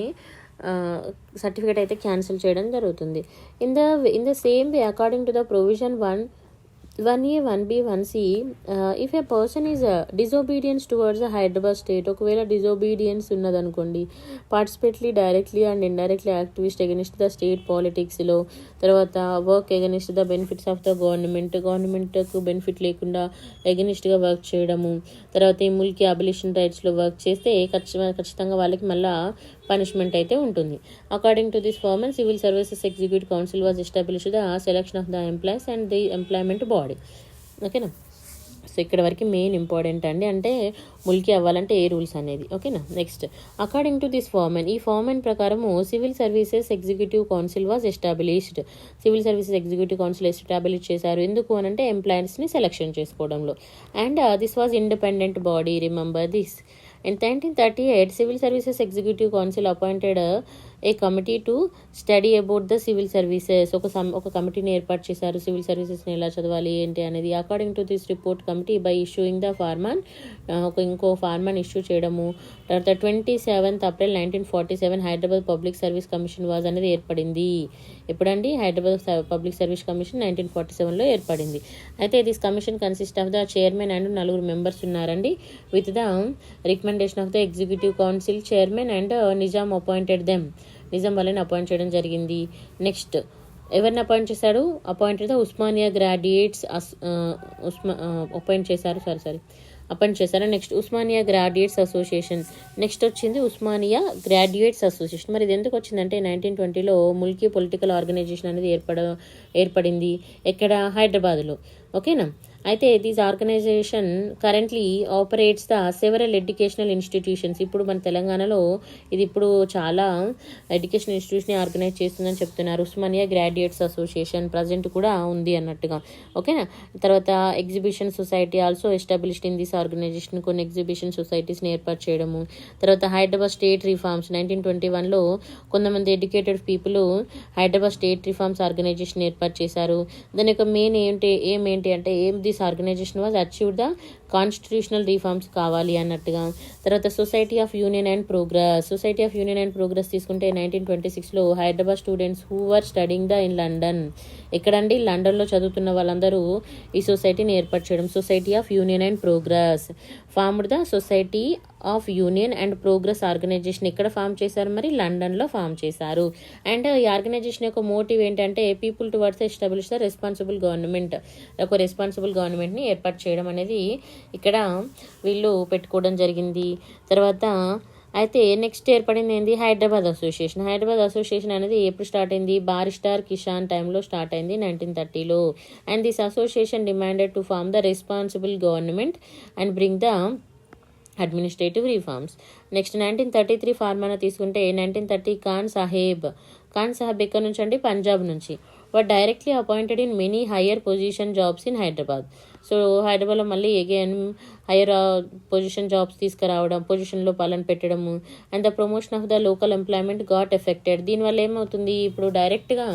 సర్టిఫికేట్ అయితే క్యాన్సిల్ చేయడం జరుగుతుంది. In the same way according to the provision 1A 1B 1C, if a person is disobedience towards the Hyderabad state. ఒకవేళ డిజోబీడియన్స్ ఉన్నదనుకోండి, participated directly and indirectly activist against the state పాలిటిక్స్లో, తర్వాత work against the benefits of the గవర్నమెంట్కు benefit లేకుండా అగెనిస్ట్గా work చేయడము, తర్వాత ఈ ముల్కీ అబిలిషన్ రైట్స్లో వర్క్ చేస్తే ఖచ్చితంగా వాళ్ళకి మళ్ళీ పనిష్మెంట్ అయితే ఉంటుంది. According to this foreman civil services executive council was established the selection of the employees and the employment body. ఓకేనా. సో ఇక్కడ వరకు మెయిన్ ఇంపార్టెంట్ అండి, అంటే ముల్కీ అవ్వాలంటే ఏ రూల్స్ అనేది. ఓకేనా. Next, according to this foreman, ఈ ఫార్మన్ ప్రకారము civil services executive council was established. Civil services executive council establish చేశారు. ఎందుకు అనంటే ఎంప్లాయీస్ని సెలెక్షన్ చేసుకోవడంలో. And this was independent body, remember this. In 1938, Civil Services Executive Council appointed a committee to study about the civil services. ఒక కమిటీని ఏర్పాటు చేశారు civil సర్వీసెస్ని ఎలా చదవాలి ఏంటి అనేది. According to this report committee by issuing the farman, ఇంకో ఫార్మన్ ఇష్యూ చేయడము. తర్వాత 27th April 1947 Hyderabad public service commission was అనేది ఏర్పడింది. ఎప్పుడండి? హైదరాబాద్ పబ్లిక్ సర్వీస్ కమిషన్ 1947లో ఏర్పడింది. అయితే this commission consist of the chairman and 4 members ఉన్నారండి. With the recommendation of the executive council chairman and Nizam appointed them. Nizam వాళ్ళని అపాయింట్ చేయడం జరిగింది. నెక్స్ట్, ఎవరిని అపాయింట్ చేశాడు? Appointed the Osmania graduates appoint చేశారు. Next, Osmania graduates association. Next వచ్చింది ఉస్మానియా గ్రాడ్యుయేట్స్ అసోసియేషన్. మరి ఇది ఎందుకు వచ్చిందంటే 1920లో ముల్కీ పొలిటికల్ ఆర్గనైజేషన్ అనేది ఏర్పడింది. ఎక్కడ? హైదరాబాద్లో. ఓకేనా. అయితే this organisation currently operates the several educational institutions. ఇప్పుడు మన తెలంగాణలో ఇది ఇప్పుడు చాలా ఎడ్యుకేషన్ ఇన్స్టిట్యూషన్ ఆర్గనైజ్ చేస్తుందని చెప్తున్నారు. ఉస్మానియా గ్రాడ్యుయేట్స్ అసోసియేషన్ ప్రజెంట్ కూడా ఉంది అన్నట్టుగా. ఓకేనా. తర్వాత exhibition society also established in this organisation. కొన్ని ఎగ్జిబిషన్ సొసైటీస్ని ఏర్పాటు చేయడము. తర్వాత హైదరాబాద్ స్టేట్ రిఫార్మ్స్ 1921లో కొంతమంది educated people Hyderabad state reforms organisation ఏర్పాటు చేశారు. దాని యొక్క మెయిన్ ఏంటి అంటే this organisation was achieve the constitutional reforms కావాలి అన్నట్టుగా. తర్వాత society of union and progress తీసుకుంటే 1926లో Hyderabad students who were studying in London. ఎక్కడండి? లండన్లో చదువుతున్న వాళ్ళందరూ ఈ సొసైటీని ఏర్పాటు చేయడం. Society of union and progress formed the society of union and progress organisation ఎక్కడ ఫామ్ చేశారు? మరి లండన్లో ఫామ్ చేశారు. అండ్ ఈ ఆర్గనైజేషన్ యొక్క మోటివ్ ఏంటంటే people towards establish the responsible government. ఒక రెస్పాన్సిబుల్ గవర్నమెంట్ని ఏర్పాటు చేయడం అనేది ఇక్కడ వీళ్ళు పెట్టుకోవడం జరిగింది. తర్వాత అయితే నెక్స్ట్ ఏర్పడింది ఏంది? హైదరాబాద్ అసోసియేషన్ అనేది ఎప్పుడు స్టార్ట్ అయింది? బారిస్టర్ కిషాన్ టైంలో స్టార్ట్ అయింది 1930లో. And this association demanded to form the responsible government and bring the administrative reforms. Next 1933 ఫార్మానా తీసుకుంటే 1930 ఖాన్ సాహెబ్ ఎక్కడి నుంచి అండి? పంజాబ్ నుంచి. Were directly appointed in many higher position jobs in Hyderabad. So హైదరాబాద్లో మళ్ళీ అగైన్ హైయర్ పొజిషన్ జాబ్స్ తీసుకురావడం, పొజిషన్లో పాలన పెట్టడము. And the promotion of the local employment got affected. దీనివల్ల ఏమవుతుంది? ఇప్పుడు డైరెక్ట్గా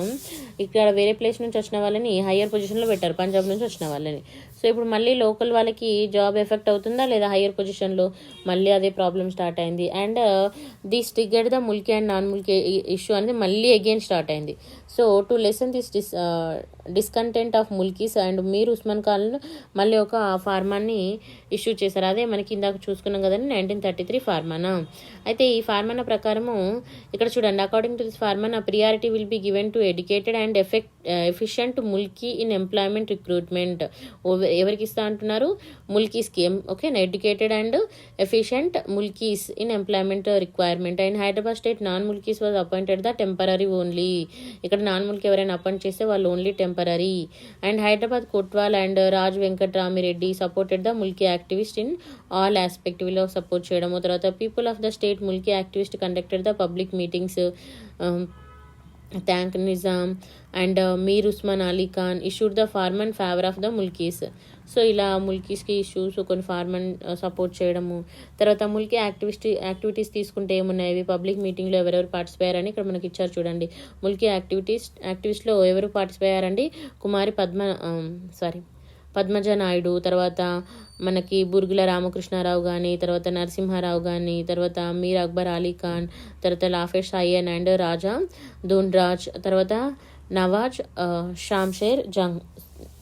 ఇక్కడ వేరే ప్లేస్ నుంచి వచ్చిన వాళ్ళని హయ్యర్ పొజిషన్లో పెట్టారు, పంజాబ్ నుంచి వచ్చిన వాళ్ళని. సో ఇప్పుడు మళ్ళీ లోకల్ వాళ్ళకి జాబ్ ఎఫెక్ట్ అవుతుందా లేదా? హయ్యర్ పొజిషన్లో మళ్ళీ అదే ప్రాబ్లం స్టార్ట్ అయింది. And this triggered the Mulki and non Mulki issue అనేది మళ్ళీ అగైన్ స్టార్ట్ అయింది. So to lessen this discontent of Mulkis and Mir Usman Khan మళ్ళీ ఒక ఫార్మాన్ని ఇష్యూ చేశారు. అదే మనకి ఇందాక చూసుకున్నాం కదండి 1933 ఫార్మానా. అయితే ఈ ఫార్మానా ప్రకారము ఇక్కడ చూడండి, according to this farmana priority will be given to educated and efficient Mulki in employment recruitment. ఎవరికి ఇస్తా అంటున్నారు? ముల్కీస్కి. Okay, educated and efficient Mulkis in employment requirement. And Hyderabad state non Mulkis was appointed the temporary only. ఇక్కడ నాన్ ముల్కీ ఎవరైనా అపాయింట్ చేస్తే వాళ్ళు only temporary. And Hyderabad Kotwal and Raj Venkatrami Reddy supported the Mulki activist in all aspect. వీళ్ళు support చేయడము. తర్వాత people of the state mulki activist conducted the public meetings, thank Nizam and Mir Osman Ali Khan issued the farman favour of the mulkis. So ఇలా ముల్కీస్కి issues కొన్ని farman support చేయడము. తర్వాత ముల్కీ యాక్టివిటీస్ తీసుకుంటే ఏమున్నాయి? పబ్లిక్ మీటింగ్లో ఎవరెవరు పార్టిసిపేట్ అయ్యారని ఇక్కడ మనకి ఇచ్చారు చూడండి. ముల్కీ యాక్టివిస్ట్లో ఎవరు పార్టిసిపేట్ అయ్యారండి? కుమారి పద్మజ నాయుడు, తర్వాత మనకి బుర్గుల రామకృష్ణారావు కానీ, తర్వాత నరసింహారావు కానీ, తర్వాత మీర్ అక్బర్ అలీ ఖాన్, తర్వాత లాఫెట్ సాయన్ అండ్ రాజా ధూన్రాజ్, తర్వాత నవాజ్ షాంషేర్ జంగ్.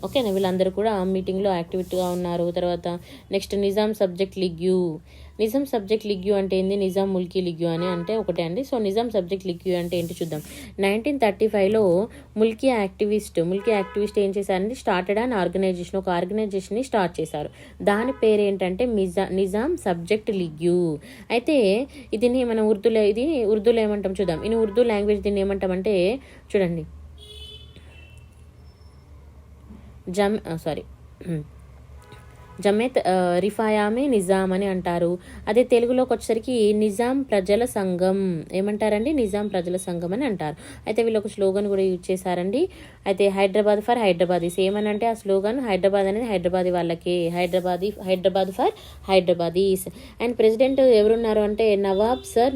ఓకేనా, వీళ్ళందరూ కూడా మీటింగ్లో యాక్టివిటీగా ఉన్నారు. తర్వాత నెక్స్ట్ నిజాం సబ్జెక్ట్ లిగ్యూ అంటే ఏంది? నిజాం ముల్కీ లిగ్యూ అని అంటే ఒకటే అండి. సో నిజాం సబ్జెక్ట్ లిగ్యూ అంటే ఏంటి చూద్దాం. 1935లో ముల్కీ యాక్టివిస్ట్ ఏం చేశారంటే స్టార్టెడ్ అన్ ఆర్గనైజేషన్, ఒక ఆర్గనైజేషన్ని స్టార్ట్ చేశారు. దాని పేరు ఏంటంటే నిజాం సబ్జెక్ట్ లిగ్యూ. అయితే దీన్ని మనం ఉర్దూలో ఏమంటాం చూద్దాం. ఇన్ ఉర్దూ లాంగ్వేజ్ దీన్ని ఏమంటామంటే చూడండి, జమేత్ రిఫాయామే నిజాం అని అంటారు. అదే తెలుగులోకి వచ్చేసరికి నిజాం ప్రజల సంఘం ఏమంటారండి? నిజాం ప్రజల సంఘం అని అంటారు. అయితే వీళ్ళు ఒక స్లోగన్ కూడా యూజ్ చేశారండి. అయితే హైదరాబాద్ ఫర్ హైదరాబాదీస్ ఏమనంటే ఆ స్లోగన్ హైదరాబాద్ అనేది హైదరాబాదీ వాళ్ళకి, Hyderabad for Hyderabadis. And president ఎవరున్నారు అంటే నవాబ్ సర్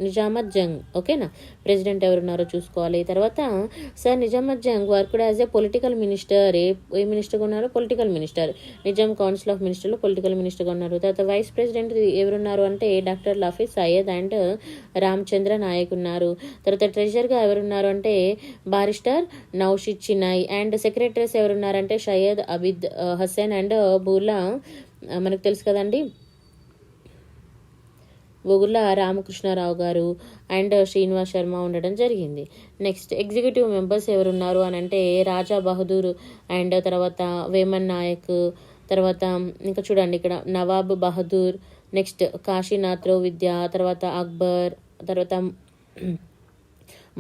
నిజామత్ జంగ్. ఓకేనా, ప్రెసిడెంట్ ఎవరున్నారో చూసుకోవాలి. తర్వాత sir Nizamat Jung worked as a political minister. ఏ మినిస్టర్గా ఉన్నారు? Political minister. Nizam council of మినిస్టర్లో పొలిటికల్ మినిస్టర్గా ఉన్నారు. తర్వాత వైస్ ప్రెసిడెంట్ ఎవరున్నారు అంటే డాక్టర్ లఫీజ్ సయ్యద్ అండ్ రామచంద్ర నాయక్ ఉన్నారు. తర్వాత ట్రెజరర్గా ఎవరున్నారు అంటే barrister Naushid Chinai. And secretaries ఎవరున్నారంటే సయ్యద్ అబిద్ హసన్ అండ్ బూర్లా మనకు తెలుసు కదండి, బొగుళ్ళ రామకృష్ణారావు గారు అండ్ శ్రీనివాస్ శర్మ ఉండడం జరిగింది. నెక్స్ట్ ఎగ్జిక్యూటివ్ మెంబర్స్ ఎవరున్నారు అని అంటే రాజా బహదూర్ అండ్ తర్వాత వేమన్ నాయక్, తర్వాత ఇంకా చూడండి ఇక్కడ నవాబ్ బహదూర్, నెక్స్ట్ కాశీనాథ్రావు విద్య, తర్వాత అక్బర్, తర్వాత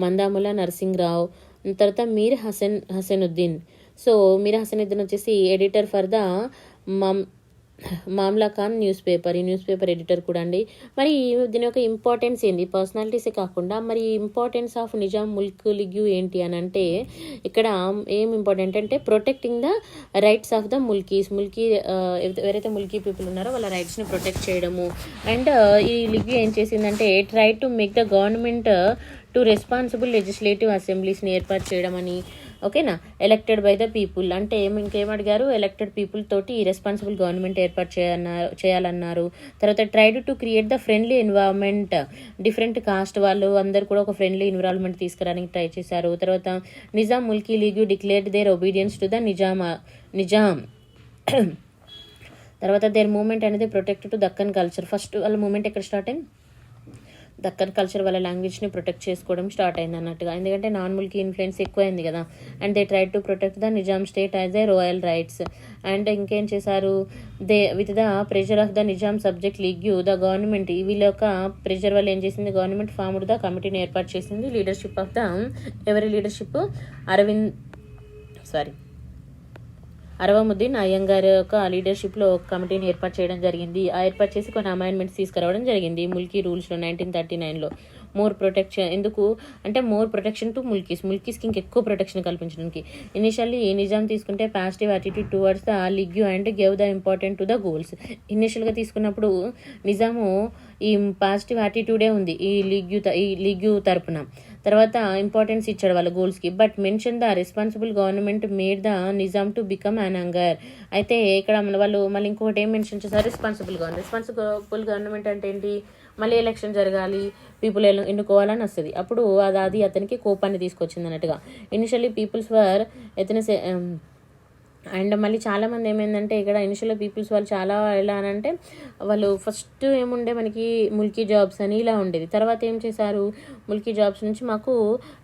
మందాముల నరసింహరావు, తర్వాత మీర్ హసనుద్దీన్. సో మీర్ హసనుద్దీన్ వచ్చేసి editor for the Mamla Khan newspaper, ఈ న్యూస్ పేపర్ ఎడిటర్ కూడా అండి. మరి దీని యొక్క ఇంపార్టెన్స్ ఏంది, పర్సనాలిటీసే కాకుండా మరి ఇంపార్టెన్స్ ఆఫ్ నిజాం ముల్క్ లిగ్యూ ఏంటి అని అంటే ఇక్కడ ఏం ఇంపార్టెంట్ అంటే protecting the rights of the Mulki ఎవరైతే ముల్కీ పీపుల్ ఉన్నారో వాళ్ళ రైట్స్ని ప్రొటెక్ట్ చేయడము. అండ్ ఈ లిగ్యూ ఏం చేసిందంటే try to make the government to responsible legislative అసెంబ్లీస్ని ఏర్పాటు చేయడం అని. ఓకేనా, ఎలక్టెడ్ బై ద పీపుల్ అంటే ఇంకేమడిగారు, ఎలక్టెడ్ పీపుల్ తోటి రెస్పాన్సిబుల్ గవర్నమెంట్ ఏర్పాటు చేయాలన్నారు. తర్వాత tried to create the friendly environment, different caste వాళ్ళు అందరు కూడా ఒక ఫ్రెండ్లీ ఎన్విరాన్మెంట్ తీసుకురావడానికి ట్రై చేశారు. తర్వాత Nizam mulki league declared their obedience to the Nizam. తర్వాత దేర్ మూమెంట్ అనేది protect to Deccan culture. First వాళ్ళ మూమెంట్ ఎక్కడ స్టార్ట్ అయింది, దక్కన్ కల్చర్ వాళ్ళ లాంగ్వేజ్ని ప్రొటెక్ట్ చేసుకోవడం స్టార్ట్ అయింది అన్నట్టుగా, ఎందుకంటే నాన్ ముల్కీ ఇన్ఫ్లుయెన్స్ ఎక్కువైంది కదా. And they try to protect the Nizam state as a royal rights. And ఇంకేం చేశారు, they with the pressure of the Nizam subject league the government, వీళ్ళ యొక్క ప్రెషర్ వల్ల ఏం చేసింది, గవర్నమెంట్ ఫార్మ్డ్ ద కమిటీని ఏర్పాటు చేసింది. లీడర్షిప్ ఆఫ్ ద ఎవరి లీడర్షిప్, అరవముద్దీన్ అయ్యంగార్ యొక్క లీడర్షిప్లో ఒక కమిటీని ఏర్పాటు చేయడం జరిగింది. ఏర్పాటు చేసి కొన్ని అమైన్మెంట్స్ తీసుకురావడం జరిగింది ముల్కీ రూల్స్లో 1939లో. మోర్ ప్రొటెక్షన్ ఎందుకు అంటే మోర్ ప్రొటెక్షన్ టు ముల్కీస్కి ఇంకెక్కువ ప్రొటెక్షన్ కల్పించడానికి. ఇనిషియల్లీ నిజాం తీసుకుంటే positive attitude towards the league and gave the important to the goals. ఇనిషియల్గా తీసుకున్నప్పుడు నిజాము ఈ పాజిటివ్ యాటిట్యూడే ఉంది ఈ లిగ్యూ తరపున. తర్వాత ఇంపార్టెన్స్ ఇచ్చాడు వాళ్ళ గోల్స్కి. But mention the responsible government made the Nizam to become an anger. అయితే ఇక్కడ వాళ్ళు మళ్ళీ ఇంకొకటి ఏం మెన్షన్ చేశారు, రెస్పాన్సిబుల్ గవర్నమెంట్ అంటే ఏంటి, మళ్ళీ ఎలక్షన్ జరగాలి, పీపుల్ ఎన్నుకోవాలని వస్తుంది. అప్పుడు అది అతనికి కోపాన్ని తీసుకొచ్చింది అన్నట్టుగా. ఇనిషియల్లీ పీపుల్స్ వర్ ఎతనే అండ్ మళ్ళీ చాలామంది ఏమైందంటే ఇక్కడ ఇనిషియల్ పీపుల్స్ వాళ్ళు చాలా ఎలా అని అంటే వాళ్ళు ఫస్ట్ ఏముండే మనకి ముల్కీ జాబ్స్ అని ఇలా ఉండేది. తర్వాత ఏం చేశారు, ముల్కీ జాబ్స్ నుంచి మాకు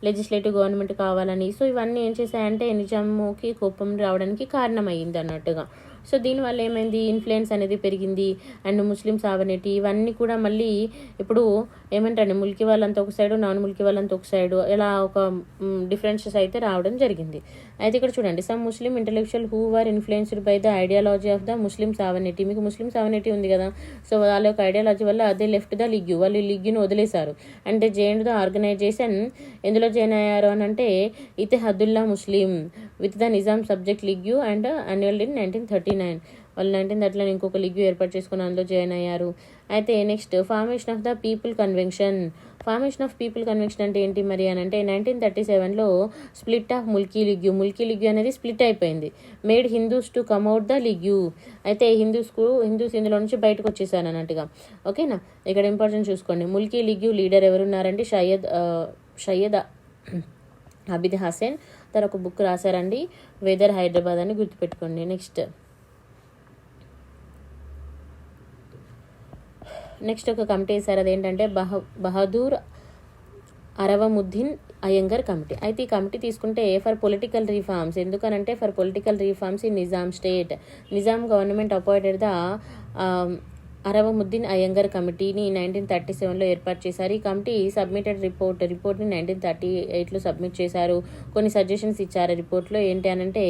లెజిస్లేటివ్ గవర్నమెంట్ కావాలని. సో ఇవన్నీ ఏం చేశాయంటే నిజాంకి కోపం రావడానికి కారణమయ్యింది అన్నట్టుగా. సో దీనివల్ల ఏమైంది, ఇన్ఫ్లుయెన్స్ అనేది పెరిగింది. అండ్ ముస్లిం సావర్నిటీ ఇవన్నీ కూడా మళ్ళీ ఇప్పుడు ఏమంటారు, ముల్కీ వాళ్ళంతా ఒక సైడు, నాన్ ముల్కీ వాళ్ళంతా ఒక సైడు, ఇలా ఒక డిఫరెన్సెస్ అయితే రావడం జరిగింది. అయితే ఇక్కడ చూడండి, some Muslim intellectual who were influenced by the ideology of the Muslim sovereignty. మీకు ముస్లిం సావర్నిటీ ఉంది కదా, సో వాళ్ళ యొక్క ఐడియాలజీ వల్ల అదే లెఫ్ట్ ద లిగ్యూ, వాళ్ళు లిగ్యూను వదిలేశారు. అంటే జాయిన్డ్ ద ఆర్గనైజేషన్, ఎందులో జాయిన్ అయ్యారు అని అంటే Ittehadul Muslim with the Nizam subject league and annual in 1939. వాళ్ళు 1930లో ఇంకొక లిగ్యూ ఏర్పాటు చేసుకుని అందులో జాయిన్ అయ్యారు. అయితే next formation of the people convention. Formation of people convention అంటే ఏంటి మరి అని అంటే 1937లో స్ప్లిట్ ఆఫ్ ముల్కీ లిగ్యూ అనేది స్ప్లిట్ అయిపోయింది. Made Hindus to come out the league. అయితే హిందూస్ ఇందులో నుంచి బయటకు వచ్చేసాను అన్నట్టుగా. ఓకేనా, ఇక్కడ ఇంపార్టెంట్ చూసుకోండి, ముల్కీ లిగ్యూ లీడర్ ఎవరున్నారంటే సయ్యద్ అబిద్ హసన్. తను ఒక బుక్ రాశారండి, వెదర్ హైదరాబాద్ అని గుర్తుపెట్టుకోండి. నెక్స్ట్ ఒక కమిటీ వేశారు, అదేంటంటే బహదూర్ అరవముద్దీన్ అయ్యంగర్ కమిటీ. అయితే ఈ కమిటీ తీసుకుంటే ఫర్ పొలిటికల్ రిఫార్మ్స్, ఎందుకనంటే for political reforms in Nizam state. Nizam government appointed the Aravamuddin Ayyangar కమిటీని 1937లో ఏర్పాటు చేశారు. ఈ కమిటీ సబ్మిటెడ్ రిపోర్ట్ని 1938లో సబ్మిట్ చేశారు. కొన్ని సజెషన్స్ ఇచ్చారు రిపోర్ట్లో. ఏంటి అనంటే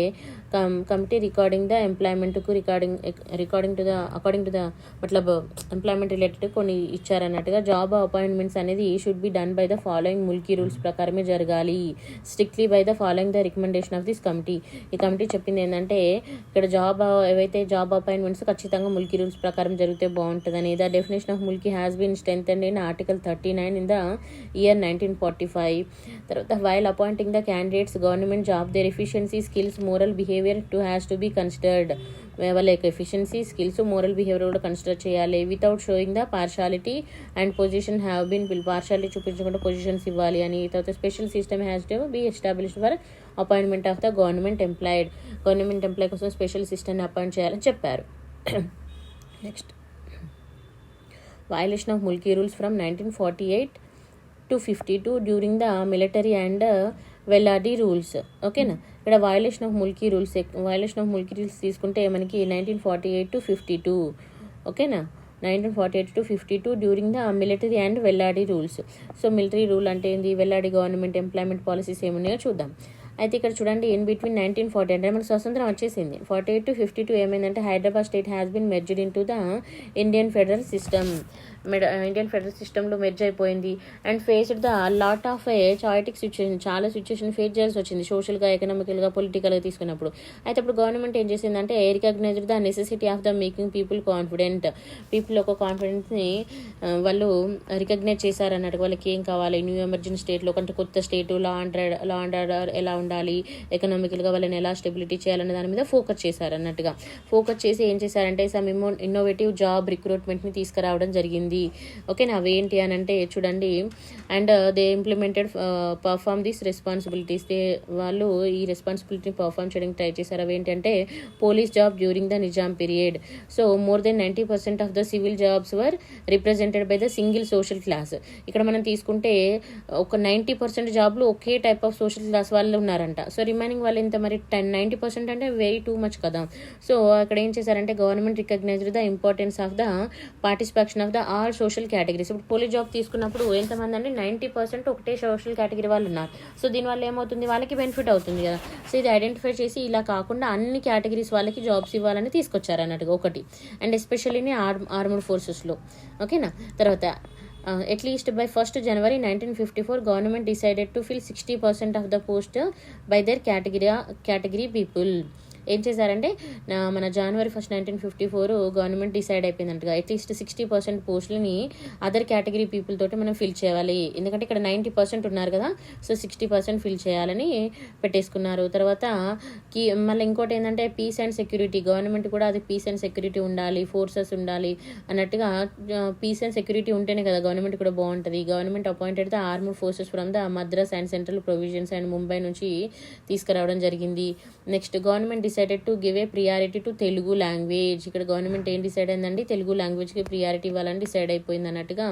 కమిటీ రికార్డింగ్ ద ఎంప్లాయ్మెంట్కు అకార్డింగ్ టు ద మతలబ్ ఎంప్లాయ్మెంట్ రిలేటెడ్ కొన్ని ఇచ్చారన్నట్టుగా. జాబ్ అపాయింట్మెంట్స్ అనేది should be done by the following Mulki rules ప్రకారమే జరగాలి, strictly by the following the recommendation of this committee. ఈ కమిటీ చెప్పింది ఏంటంటే ఇక్కడ ఏవైతే జాబ్ అపాయింట్మెంట్స్ ఖచ్చితంగా ముల్కీ రూల్స్ ప్రకారం జరిగితే బాగుంటుందని. The definition of Mulki has been strengthened in article 39 in the year 1945. తర్వాత while appointing the candidates government job their efficiency, skills, moral behaviour has to be considered. వాళ్ళ యొక్క ఎఫిషియన్సీ, స్కిల్స్, మోరల్ బిహేవియర్ కూడా consider చేయాలి. Without showing the partiality and position have been partiality చూపించకుండా positions ఇవ్వాలి అని. తర్వాత special system has to be established for appointment of the government employ కోసం special సిస్టమ్ని అపాయింట్ చేయాలని చెప్పారు. Next violation of Mulki rules from 1948 to 52 during the military and Vellodi rules. ఓకేనా, ఇక్కడ వయలేషన్ ఆఫ్ ముల్కీ రూల్స్ తీసుకుంటే మనకి 1948 to 52. ఓకేనా, 1948 to 52 during the military and Vellodi rules. So military rule అంటే ఏంది, వెల్లాడి గవర్నమెంట్ ఎంప్లాయ్మెంట్ పాలసీస్ ఏమున్నాయో చూద్దాం. అయితే ఇక్కడ చూడండి ఇన్ బిట్వీన్ 1940 అంటే మనకు స్వతంత్రం వచ్చేసింది 48 to 52 ఏమైందంటే Hyderabad state has been merged into the Indian federal system. Indian federal సిస్టంలో మెర్జ్ అయిపోయింది and faced the lot of a chaotic situation, చాలా సిచ్యువేషన్ ఫేస్ చేయాల్సి వచ్చింది సోషల్గా, ఎకనామికల్గా, పొలిటికల్గా తీసుకున్నప్పుడు. అయితే అప్పుడు గవర్నమెంట్ ఏం చేసిందంటే recognised the necessity of the making people confident. People ఒక కాన్ఫిడెన్స్ని వాళ్ళు రికగ్నైజ్ చేశారన్నట్టు. వాళ్ళకి ఏం కావాలి, న్యూ ఎమర్జింగ్ స్టేట్లో కంటే కొత్త స్టేటు, లా అండ్ ఆర్డర్ ఎలా ఉండాలి, ఎకనామికల్గా వాళ్ళని ఎలా స్టెబిలిటీ చేయాలనే దాని మీద ఫోకస్ చేశారన్నట్టుగా. ఫోకస్ చేసి ఏం చేశారంటే సమ్ ఇన్నోవేటివ్ జాబ్ రిక్రూట్మెంట్ని తీసుకురావడం జరిగింది. ఓకేనా, అవేంటి అని అంటే చూడండి. And they implemented perform this responsibilities. వాళ్ళు ఈ రెస్పాన్సిబిలిటీని పర్ఫార్మ్ చేయడానికి ట్రై చేశారు. అవేంటంటే police job during the Nizam period. So more than 90% of the civil jobs were represented by the single social class. ఇక్కడ మనం తీసుకుంటే ఒక 90% జాబ్లు ఒకే టైప్ ఆఫ్ సోషల్ క్లాస్ వాళ్ళు ఉన్నారంట. సో రిమైనింగ్ వాళ్ళు ఎంత మరి 90% అంటే వెరీ టూ మచ్ కదా. సో అక్కడ ఏం చేశారంటే government recognised the importance of the participation of the all social categories. ఇప్పుడు పోలీస్ జాబ్ తీసుకున్నప్పుడు ఎంతమంది అంటే 90% ఒకటే సోషల్ కేటగిరీ వాళ్ళు ఉన్నారు. సో దీనివల్ల ఏమవుతుంది, వాళ్ళకి బెనిఫిట్ అవుతుంది కదా. సో ఇది ఐడెంటిఫై చేసి ఇలా కాకుండా అన్ని కేటగిరీస్ వాళ్ళకి జాబ్స్ ఇవ్వాలని తీసుకొచ్చారు అన్నట్టుగా ఒకటి. అండ్ ఎస్పెషల్లీ ఆర్మ్డ్ ఫోర్సెస్లో. ఓకేనా, తర్వాత at least by 1st January 1954 government decided to fill 60% of the post by their category people. ఏం చేశారంటే మన January 1st 1954 గవర్నమెంట్ డిసైడ్ అయిపోయిందంటగా అట్లీస్ట్ 60% పోస్టులని అదర్ కేటగిరీ పీపుల్ తోటి మనం ఫిల్ చేయాలి. ఎందుకంటే ఇక్కడ 90% ఉన్నారు కదా, సో 60% ఫిల్ చేయాలని పెట్టేసుకున్నారు. తర్వాత మళ్ళీ ఇంకోటి ఏంటంటే పీస్ అండ్ సెక్యూరిటీ. గవర్నమెంట్ కూడా అది పీస్ అండ్ సెక్యూరిటీ ఉండాలి, ఫోర్సెస్ ఉండాలి అన్నట్టుగా. పీస్ అండ్ సెక్యూరిటీ ఉంటేనే కదా గవర్నమెంట్ కూడా బాగుంటుంది. Government appointed the armed forces from the Madras and central provisions and Mumbai నుంచి తీసుకురావడం జరిగింది. Next government decided to give a priority to Telugu language. ఇక్కడ గవర్నమెంట్ ఏం డిసైడ్ అయిందండి, తెలుగు లాంగ్వేజ్కి ప్రియారిటీ ఇవ్వాలని డిసైడ్ అయిపోయింది అన్నట్టుగా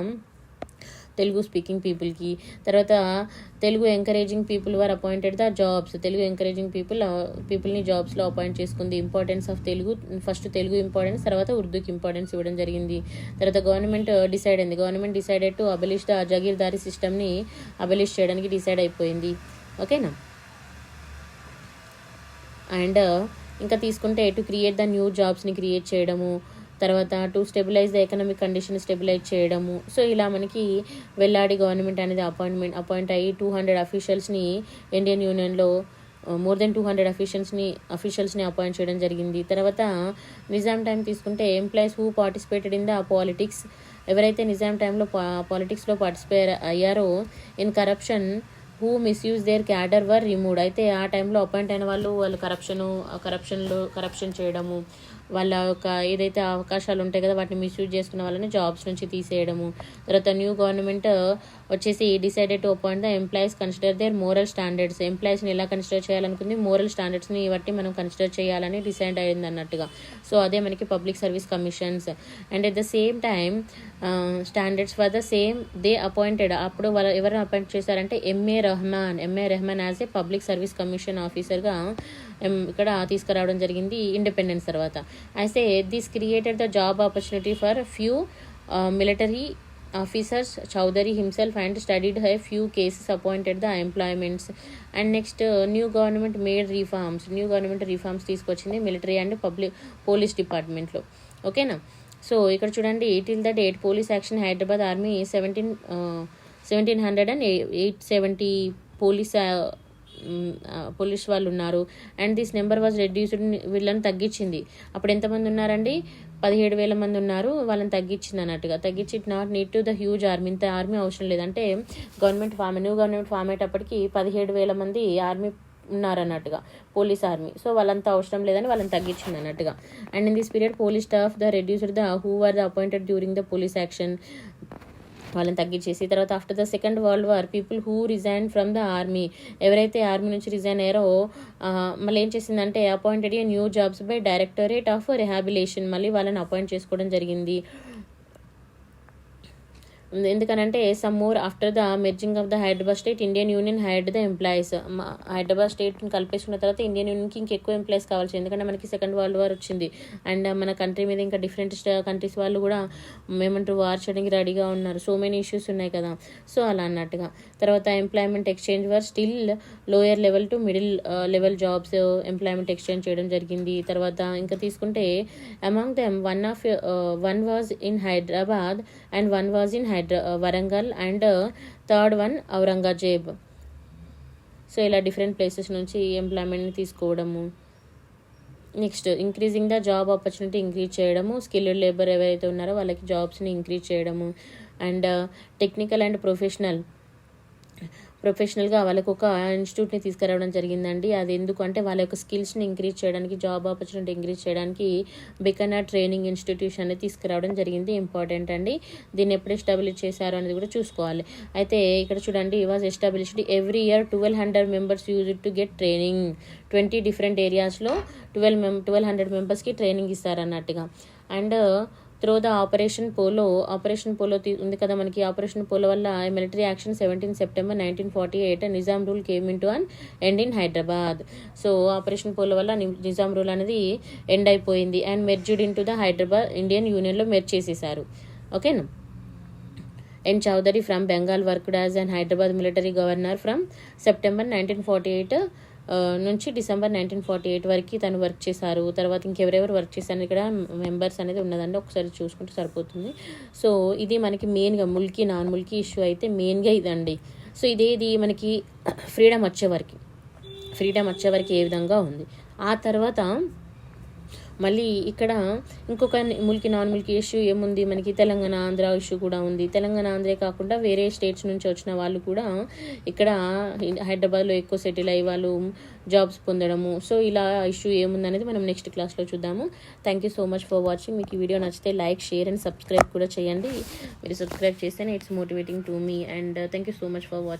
తెలుగు స్పీకింగ్ పీపుల్కి. తర్వాత Telugu encouraging people were appointed the jobs. Telugu encouraging పీపుల్ని జాబ్స్లో అపాయింట్ చేసుకుంది. Importance of Telugu, first Telugu importance, తర్వాత ఉర్దూకి ఇంపార్టెన్స్ ఇవ్వడం జరిగింది. తర్వాత గవర్నమెంట్ డిసైడ్ అయింది, government decided to abolish the jagirdari సిస్టమ్ని అబలిష్ చేయడానికి డిసైడ్ అయిపోయింది. ఓకేనా. అండ్ ఇంకా తీసుకుంటే టు క్రియేట్ ద న్యూ జాబ్స్ని క్రియేట్ చేయడము, తర్వాత టు stabilize the economic condition stabilize చేయడము. సో ఇలా మనకి వెల్లాడి గవర్నమెంట్ అనేది అపాయింట్ అయ్యి 200 అఫీషియల్స్ని ఇండియన్ యూనియన్లో మోర్ దెన్ 200 అఫీషియల్స్ని అపాయింట్ చేయడం జరిగింది. తర్వాత నిజాం టైం తీసుకుంటే employees who participated in the politics. ఎవరైతే నిజాం టైంలో పాలిటిక్స్లో పార్టిసిపేట్ అయ్యారో in corruption who misuse their cadre were removed. అయితే ఆ టైంలో అపాయింట్ అయిన వాళ్ళు కరప్షన్ చేయడము, వాళ్ళ యొక్క ఏదైతే అవకాశాలు ఉంటాయి కదా వాటిని మిస్యూజ్ చేసుకున్న వాళ్ళని జాబ్స్ నుంచి తీసేయడము. తర్వాత న్యూ గవర్నమెంట్ వచ్చేసి decided to appoint the employees consider their moral standards. ఎంప్లాయీస్ని ఎలా కన్సిడర్ చేయాలనుకుంది, మోరల్ స్టాండర్డ్స్ని బట్టి మనం కన్సిడర్ చేయాలని డిసైడ్ అయింది అన్నట్టుగా. సో అదే మనకి public service commissions. And at the same time standards for the same they appointed. అప్పుడు వాళ్ళు ఎవరిని అపాయింట్ చేశారంటే MA Rahman as a public service commission ఆఫీసర్గా ఇక్కడ తీసుకురావడం జరిగింది ఇండిపెండెన్స్ తర్వాత. అయితే this created the job opportunity for few military officers. Chaudhary himself and studied high few cases appointed the employments. And next new government made reforms తీసుకొచ్చింది military and police డిపార్ట్మెంట్లో. ఓకేనా. So ఇక్కడ చూడండి till the date police action Hyderabad army 1770 police వాళ్ళు ఉన్నారు. And this number was reduced. వీళ్ళని తగ్గించింది. అప్పుడు ఎంతమంది ఉన్నారండి, 17,000 మంది ఉన్నారు. వాళ్ళని తగ్గించింది అన్నట్టుగా. తగ్గించి it not need to the huge army. ఇంత ఆర్మీ అవసరం లేదంటే న్యూ గవర్నమెంట్ ఫామ్ అయ్యేటప్పటికి 17,000 మంది ఆర్మీ ఉన్నారన్నట్టుగా, పోలీస్ ఆర్మీ. సో వాళ్ళంతా అవసరం లేదని వాళ్ళని తగ్గించింది అన్నట్టుగా. And in this period police staff the reduced the who are the appointed during the police action. వాళ్ళని తగ్గించేసి తర్వాత after the second world war people who resign from the army. ఎవరైతే ఆర్మీ నుంచి రిజైన్ అయ్యారో మళ్ళీ ఏం చేసిందంటే appointed new jobs by directorate of rehabilitation. మళ్ళీ వాళ్ళని అపాయింట్ చేసుకోవడం జరిగింది. ఎందుకనంటే some more after the merging of the Hyderabad state Indian union hired the employees. Hyderabad స్టేట్ని కలిపేసుకున్న తర్వాత ఇండియన్ యూనియన్కి ఇంకెక్కువ ఎంప్లాయీస్ కావాల్సి, ఎందుకంటే మనకి సెకండ్ వరల్డ్ వార్ వచ్చింది అండ్ మన కంట్రీ మీద ఇంకా డిఫరెంట్ కంట్రీస్ వాళ్ళు కూడా ఏమంటారు వార్ చేయడానికి రెడీగా ఉన్నారు. సో మెనీ ఇష్యూస్ ఉన్నాయి కదా, సో అలా అన్నట్టుగా. తర్వాత employment exchange were still lower level to middle level jobs employment exchange చేయడం జరిగింది. తర్వాత ఇంకా తీసుకుంటే among them one was in Hyderabad and one was in Warangal and third one Aurangzeb. So ఇలా డిఫరెంట్ ప్లేసెస్ నుంచి ఎంప్లాయ్మెంట్ని తీసుకోవడము. Next increasing the job opportunity increase చేయడము, skilled labour ఎవరైతే ఉన్నారో వాళ్ళకి జాబ్స్ని ఇంక్రీజ్ చేయడము. అండ్ టెక్నికల్ అండ్ ప్రొఫెషనల్గా వాళ్ళకు ఒక ఇన్స్టిట్యూట్ని తీసుకురావడం జరిగిందండి. అది ఎందుకు అంటే వాళ్ళ యొక్క స్కిల్స్ని ఇంక్రీజ్ చేయడానికి, జాబ్ ఆపర్చునిటీ ఇంక్రీజ్ చేయడానికి బికనర్ ట్రైనింగ్ ఇన్స్టిట్యూషన్ అనేది తీసుకురావడం జరిగింది. ఇంపార్టెంట్ అండి. దీన్ని ఎప్పుడు ఎస్టాబ్లిష్ చేశారు అనేది కూడా చూసుకోవాలి. అయితే ఇక్కడ చూడండి, was established every year 1200 members use to get training. 20 different ఏరియాస్లో 1200 మెంబర్స్కి ట్రైనింగ్ ఇస్తారన్నట్టుగా. And through the Operation Polo ఉంది కదా మనకి. ఆపరేషన్ పోలో వల్ల military action 17 September 1948 Nizam rule came into an end in Hyderabad. So Operation Polo వల్ల Nizam rule అనేది end అయిపోయింది and merged into the Hyderabad Indian యూనియన్లో మెర్జ్ చేసేసారు. ఓకేనా. N Chaudhuri from Bengal worked as and Hyderabad military governor from September 1948 నుంచి December 1948 వరకు తను work చేశారు. తర్వాత ఇంకెవరెవరు వర్క్ చేశారు ఇక్కడ మెంబర్స్ అనేది ఉన్నదండి, ఒకసారి చూసుకుంటే సరిపోతుంది. సో ఇది మనకి మెయిన్గా ముల్కీ నాన్ ముల్కీ ఇష్యూ అయితే మెయిన్గా ఇదండి. సో ఇదేది మనకి ఫ్రీడమ్ వచ్చే వరకు ఏ విధంగా ఉంది. ఆ తర్వాత మళ్ళీ ఇక్కడ ఇంకొక ముల్కీ నాన్ ముల్కీ ఇష్యూ ఏముంది మనకి, తెలంగాణ ఆంధ్ర ఇష్యూ కూడా ఉంది. తెలంగాణ ఆంధ్రే కాకుండా వేరే స్టేట్స్ నుంచి వచ్చిన వాళ్ళు కూడా ఇక్కడ హైదరాబాద్లో ఎక్కువ సెటిల్ అయ్యి వాళ్ళు జాబ్స్ పొందడము. సో ఇలా ఇష్యూ ఏముందనేది మనం నెక్స్ట్ క్లాస్లో చూద్దాము. Thank you so much for watching. మీకు ఈ వీడియో నచ్చితే లైక్, షేర్ అండ్ సబ్స్క్రైబ్ కూడా చేయండి. మీరు సబ్స్క్రైబ్ చేస్తేనే it's motivating to me and thank you so much for watching.